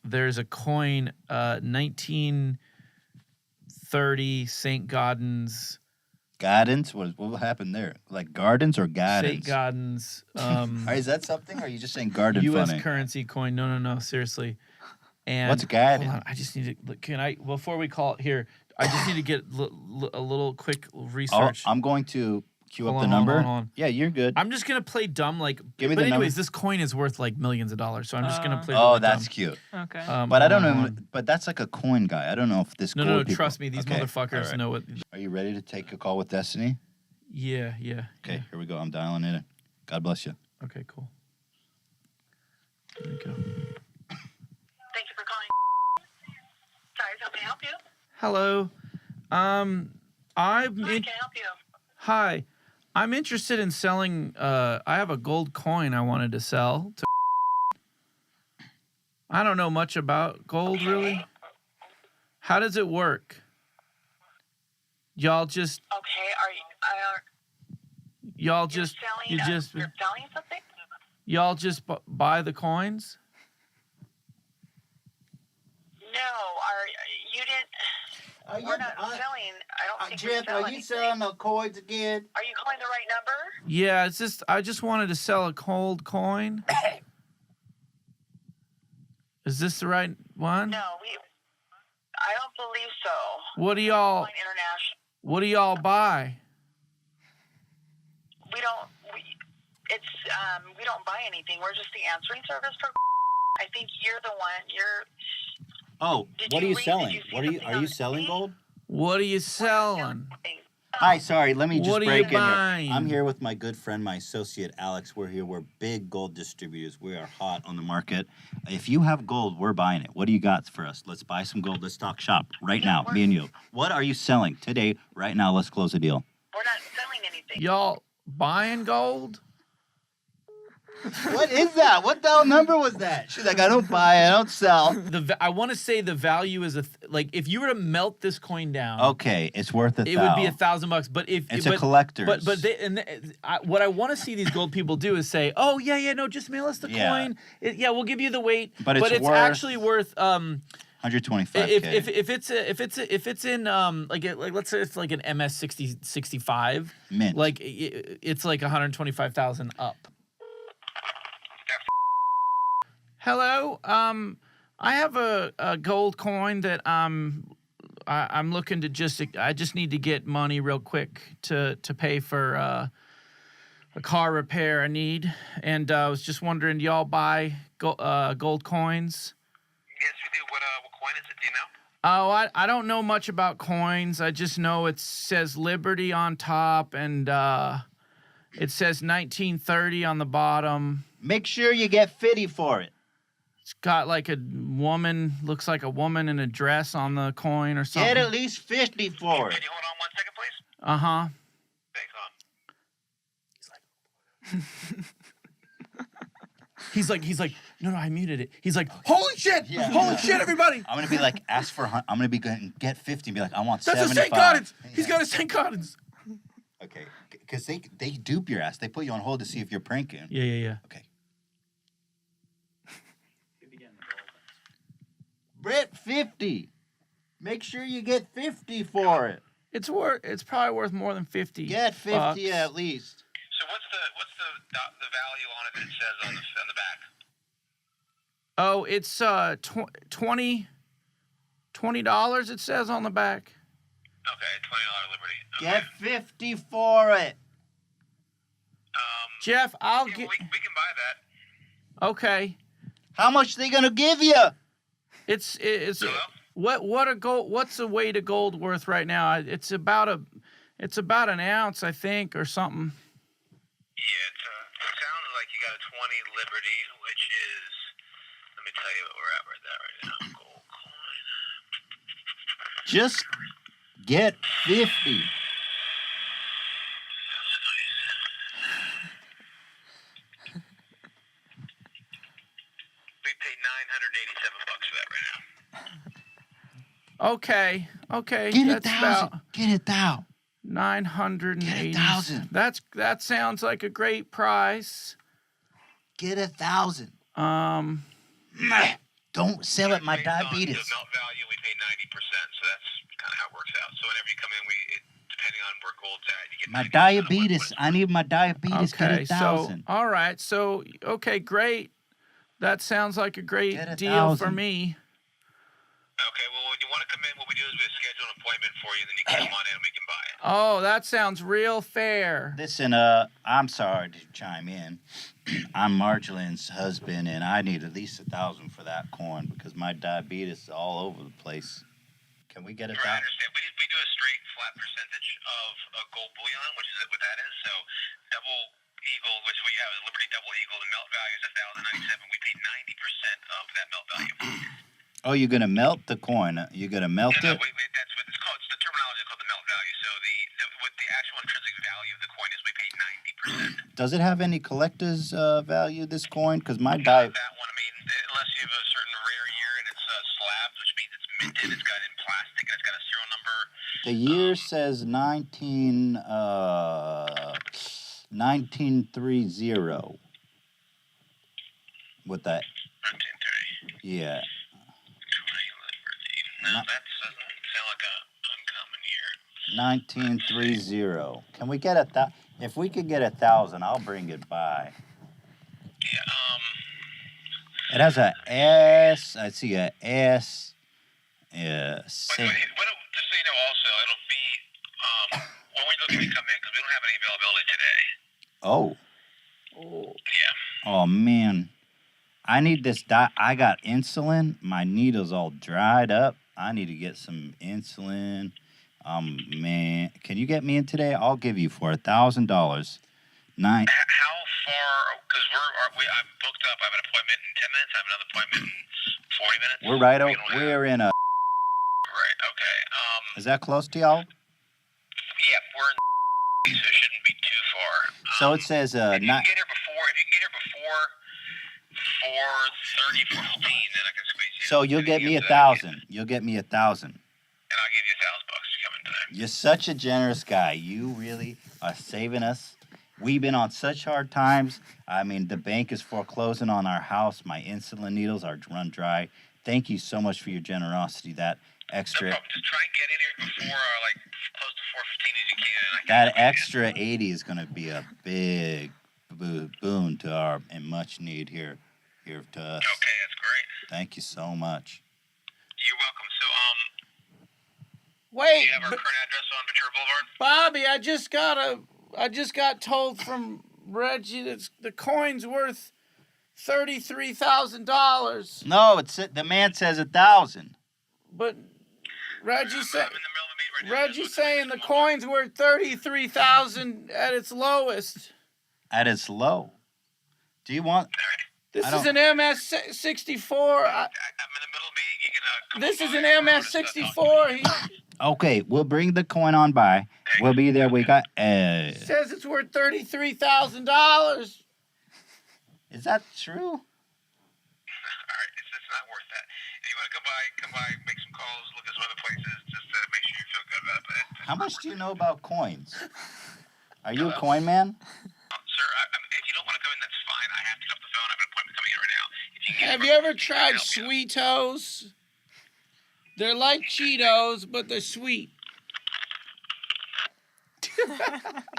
there's a coin, 1930 St. Gaudens. Gardens? What will happen there? Like gardens or gardens? St. Gaudens. Is that something? Or are you just saying garden U.S. funny? currency coin. No, seriously. And What's garden? Hold on, I just need to. Can I before we call it here? I just need to get a little quick research. I'm going to queue up Hold the on, number. hold on. Yeah, you're good. I'm just gonna play dumb, like. Give me but the anyways, number. this coin is worth like millions of dollars, so I'm just gonna play. Oh, really that's dumb. cute. Okay. But I don't hold know. on. But that's like a coin guy. I don't know if this. No, gold people- trust me, these Okay, motherfuckers all right. know what. Are you ready to take a call with Destiny? Yeah. Okay, here we go. I'm dialing it in. God bless you. Okay, cool. There we go. Thank you for calling. Sorry, how may I help you? Hello. Hi, Hi. can I help you? Hi. I'm interested in selling. I have a gold coin I wanted to sell. I don't know much about gold, really. How does it work? Y'all just. Okay, Y'all you're just. selling, You just. you're selling something? Y'all just buy the coins. No, you didn't. We're not selling. I don't think we're selling anything. the coins again? Are you calling the right number? Yeah, it's just. I just wanted to sell a gold coin. Is this the right one? No, I don't believe so. What do y'all? Calling international. What do y'all buy? We don't. We don't buy anything. We're just the answering service for. I think you're the one. Oh, Did what you are you read- selling? did you see What are you? something Are on you the selling TV? gold? What are you selling? Hi, sorry. Let me just What are break you in here. buying? I'm here with my good friend, my associate Alex. We're here. We're big gold distributors. We are hot on the market. If you have gold, we're buying it. What do you got for us? Let's buy some gold. Let's talk shop right now, me and you. What are you selling today? Right now, let's close the deal. We're not selling anything. Y'all buying gold? What is that? What the hell number was that? She's like, I don't buy, I don't sell. I want to say the value is like if you were to melt this coin down, Okay, it's worth it would be $1,000. But if It's a collector's. What I want to see these gold people do is say, oh no, just mail us the Yeah. coin. We'll give you the weight. But it's worth- actually worth 125K. if it's in let's say it's like an MS 65 Mint. like it's like 125,000 up. Hello, I have a gold coin that I'm looking to I just need to get money real quick to pay for a car repair I need, and I was just wondering, do y'all buy gold coins? Yes, we do. What coin is it? Do you know? Oh, I don't know much about coins. I just know it says Liberty on top and it says 1930 on the bottom. Make sure you get 50 for it. It's got like a woman, looks like a woman in a dress on the coin or something. Get at least 50 for it. Can you hold on 1 second, please? Uh-huh. Thanks, on. He's like, no, I muted it. He's like, holy shit, holy shit, everybody. I'm gonna be like, I'm gonna be going get 50 and be like, I want That's 75. a St. Gaudens. He's got a St. Gaudens. Okay, because they dupe your ass. They put you on hold to see if you're pranking. Yeah. Okay. You'll be getting the gold. Brett, 50. Make sure you get 50 for it. It's probably worth more than 50. Get 50 bucks. at least. So what's the value on it that it says on the back? Oh, it's $20 it says on the back. Okay, $20 Liberty. Okay. Get 50 for it. Jeff, I'll Yeah, get. we can buy that. Okay, How much they gonna give you? it's Hello? what's a weight of gold worth right now? It's about an ounce, I think, or something. Yeah, it sounds like you got a 20 Liberty, which is, let me tell you what we're at right now. Gold coin. Just get 50. We paid $987 for that right now. Okay, Get that's 1,000. about Get 1,000. 980. Get 1,000. That sounds like a great price. Get 1,000. Don't sell it my Based on diabetes. the melt value, we pay 90%, so that's kind of how it works out. So whenever you come in, depending on where gold's at, you get My 90% of diabetes. what I need my diabetes. Okay, Get 1,000. all right, okay, great. That sounds like a great Get deal for 1,000. me. Okay, well, when you want to come in, what we do is we schedule an appointment for you, and then you can come on in and we can buy it. Oh, that sounds real fair. Listen, I'm sorry to chime in. I'm Marjolaine's husband, and I need at least 1,000 for that coin because my diabetes is all over the place. Can we get it I down? understand. We do a straight flat percentage of gold bullion, which is what that is. So double eagle, which we have is Liberty double eagle. The melt value is 1,097. We pay 90% of that melt value. Oh, you're gonna melt the coin. You're gonna melt No, it. that's what it's called. It's the terminology is called the melt value. So what the actual intrinsic value of the coin is, we pay 90%. Does it have any collector's value? This coin, because my That one, I mean, unless you have a certain rare year and it's slabs, which means it's minted, it's got it in plastic, and it's got a serial number. The year says 1930. With that, 1930. yeah. 20 Liberty. No, that doesn't sound like an uncommon year. 1930. Can we get if we could get 1,000, I'll bring it by. Yeah, It has a S. I see a S. Yeah. just so you know, also, it'll be when we look to come in, because we don't have any availability today. Oh. Yeah. Oh man. I need this. I got insulin. My needle's all dried up. I need to get some insulin. Man, can you get me in today? I'll give you for $1,000. How far? Because I'm booked up. I have an appointment in 10 minutes. I have another appointment in 40 minutes. We're right We over. don't have- We're in a. Right. Okay. Is that close to y'all? Yeah, we're in, so it shouldn't be too far. So it says If you can not. get here before, 4:30, 4:15, then I can squeeze you. So you'll get me 1,000. You'll get me 1,000. And I'll give you $1,000 to come in today. You're such a generous guy. You really are saving us. We've been on such hard times. I mean, the bank is foreclosing on our house. My insulin needles are run dry. Thank you so much for your generosity. That No extra, problem. Just try and get in here before, like, close to 4:15 as you can. And I can that squeeze you. extra 80 is going to be a big boon to our and much need here to us. Okay, that's great. Thank you so much. You're welcome. So, do Wait, you have our current address on Ventura Boulevard? Bobby, I just got told from Reggie that the coin's worth $33,000. No, the man says 1,000. But Reggie say, I'm in the middle of a meeting right now. Reggie saying the coin's worth 33,000 at its lowest. At its low. Do you want? This I is don't- an MS-64. I'm in the middle of a meeting. You can This come is on an by. MS-64. He Okay, we'll bring the coin on by. We'll be there. We got. says it's worth $33,000. Is that true? All right, it's not worth that. If you want to come by, make some calls, look at some other places, just to make sure you feel good about it. How much do you know about coins? Are you a coin man? Sir, if you don't want to come in, that's fine. I have to get off the phone. I have an appointment coming in right now. If you can Have you ever tried Sweetos? They're like Cheetos, but they're sweet.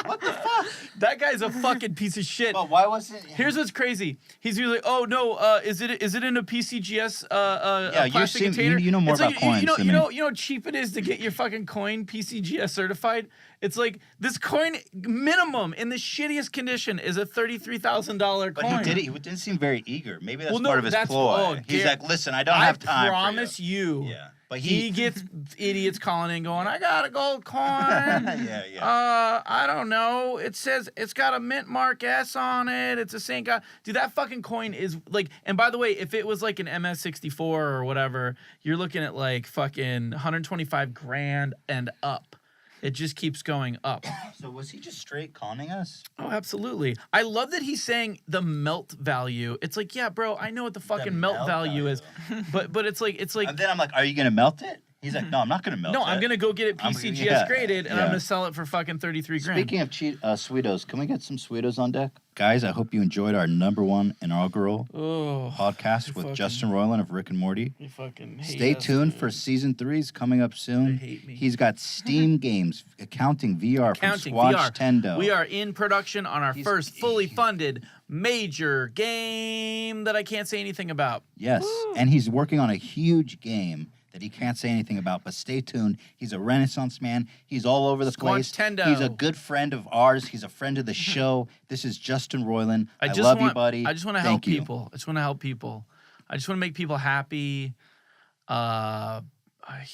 What the fuck? That guy's a fucking piece of shit. But why wasn't? Here's what's crazy. He's usually, oh no, is it in a PCGS Yeah, you plastic seem- container? you know more It's about like, coins You know, than you me. know, you know how cheap it is to get your fucking coin PCGS certified. It's like this coin minimum in the shittiest condition is a $33,000 But coin. he did it. He didn't seem very eager. Maybe that's Well, no, part of his that's- ploy. oh, He's Gar- like, listen, I don't have time. I promise for you. Yeah, but He gets idiots calling in going, I got a gold coin. yeah. I don't know. It says it's got a mint mark S on it. It's a St. God. Dude, that fucking coin is like, and by the way, if it was like an MS-64 or whatever, you're looking at like fucking 125 grand and up. It just keeps going up. So was he just straight conning us? Oh, absolutely. I love that he's saying the melt value. It's like, yeah, bro, I know what the fucking melt melt value is. value. But it's like And then I'm like, are you gonna melt it? He's like, no, I'm not gonna melt it. no, I'm gonna go get it I'm- PCGS yeah, graded, and yeah. I'm gonna sell it for fucking 33 grand. Speaking of Sweetos, can we get some Sweetos on deck? Guys, I hope you enjoyed our #1 inaugural Oh, podcast you with fucking- Justin Roiland of Rick and Morty. you fucking hate Stay us, tuned dude. for season 3's coming up soon. They hate me. He's got Steam games, accounting VR Counting from Swatch VR. Tendo. We are in production on our He's- first fully funded major game that I can't say anything about. Yes, and he's working on a huge game that he can't say anything about, but stay tuned. He's a Renaissance man. He's all over the Squatch place. Tendo. He's a good friend of ours. He's a friend of the show. This is Justin Roiland. I just love want, you, buddy. I just want to help Thank you. people. I just want to help people. I just want to make people happy.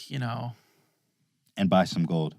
You know, And buy some gold.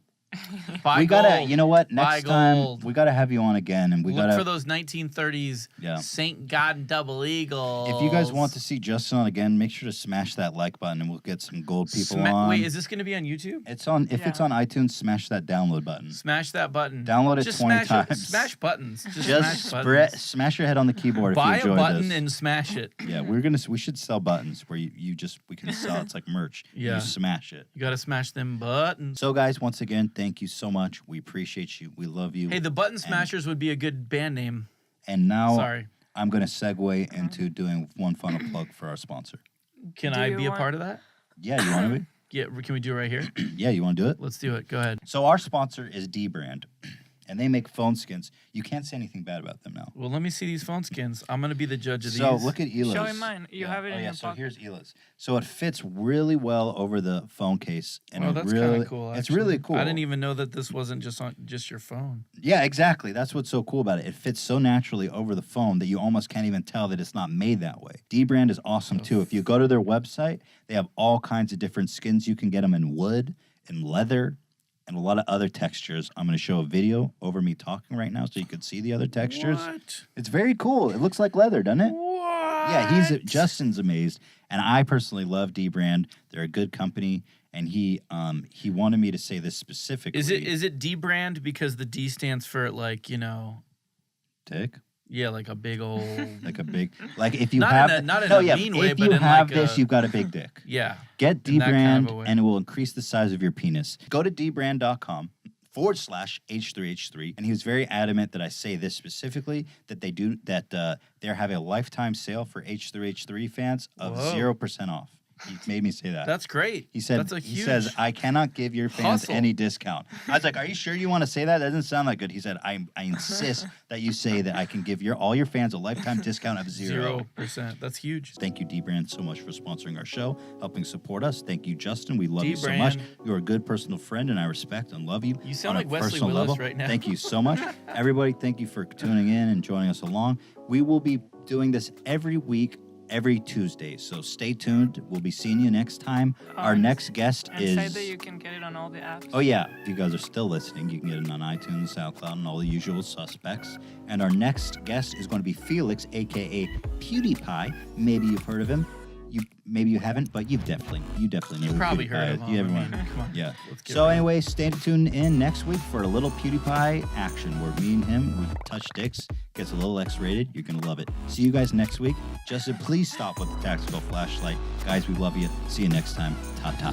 buy We gotta, gold. you know what? Buy Next time gold. we gotta have you on again, and we Look gotta. for those 1930s Yeah. St. God double eagles. If you guys want to see Justin on again, make sure to smash that like button, and we'll get some gold people on. Wait, is this going to be on YouTube? It's on. If it's Yeah. on iTunes, smash that download button. Smash that button. Download it Just 20 smash times. Smash buttons. Just Just smash buttons. smash your head on the keyboard Buy if a you enjoy button this. and smash it. Yeah, we should sell buttons where we can sell. It's like merch. Yeah. You smash it. You got to smash them buttons. So guys, once again, thank you so much. We appreciate you. We love you. Hey, the Button Smashers would be a good band name. And now Sorry. I'm going to segue into doing one final plug for our sponsor. Can Do I you be a want- part of that? Yeah, you want to be? Yeah, can we do it right here? Yeah, you want to do it? Let's do it. Go ahead. So our sponsor is D-Brand, and they make phone skins. You can't say anything bad about them now. Well, let me see these phone skins. I'm going to be the judge of So these. look at Ela's. Show him mine. You have it in your So pocket. here's Ela's. So it fits really well over the phone case, and Oh, it that's really, kind of cool. It's actually. really cool. I didn't even know that this wasn't just on just your phone. Yeah, exactly. That's what's so cool about it. It fits so naturally over the phone that you almost can't even tell that it's not made that way. D-Brand is awesome too. If you go to their website, they have all kinds of different skins. You can get them in wood, in leather, and a lot of other textures. I'm going to show a video over me talking right now so you can see the other textures. What? It's very cool. It looks like leather, doesn't it? What? Yeah, Justin's amazed, and I personally love D-Brand. They're a good company, and he wanted me to say this specifically. Is it D brand because the D stands for like, you know, Dick? yeah, like a big old Like a big, like if you Not have, in a- not in no, a yeah, mean way, if but you in have like this, a- you've got a big dick. yeah. Get In that kind D-Brand, of a way. and it will increase the size of your penis. Go to dbrand.com/H3H3, and he was very adamant that I say this specifically, that they're having a lifetime sale for H3H3 fans of Whoa. 0% off. He made me say that. That's great. He said, that's a he huge says, I cannot give your fans hustle. any discount. I was like, are you sure you want to say that? That doesn't sound that good. He said, I insist that you say that I can give all your fans a lifetime discount of 0%. 0%. That's huge. Thank you, D-Brand, so much for sponsoring our show, helping support us. Thank you, Justin. We love you so D-Brand. much. You're a good personal friend, and I respect and love you. You sound on a like Wesley personal Willis level. right now. Thank you so much. Everybody, thank you for tuning in and joining us along. We will be doing this every week, every Tuesday. So stay tuned. We'll be seeing you next time. Our and- next guest And is... say that you can get it on all the apps. Oh, yeah. If you guys are still listening, you can get it on iTunes, SoundCloud, and all the usual suspects. And our next guest is going to be Felix, a.k.a. PewDiePie. Maybe you've heard of him. Maybe you haven't, but you definitely know. You who probably PewDiePie heard of is. him. Everyone. I mean, come on. Yeah. Let's get So real. anyway, stay tuned in next week for a little PewDiePie action where me and him, we touch dicks, gets a little X-rated. You're going to love it. See you guys next week. Justin, please stop with the tactical flashlight. Guys, we love you. See you next time. Ta-ta.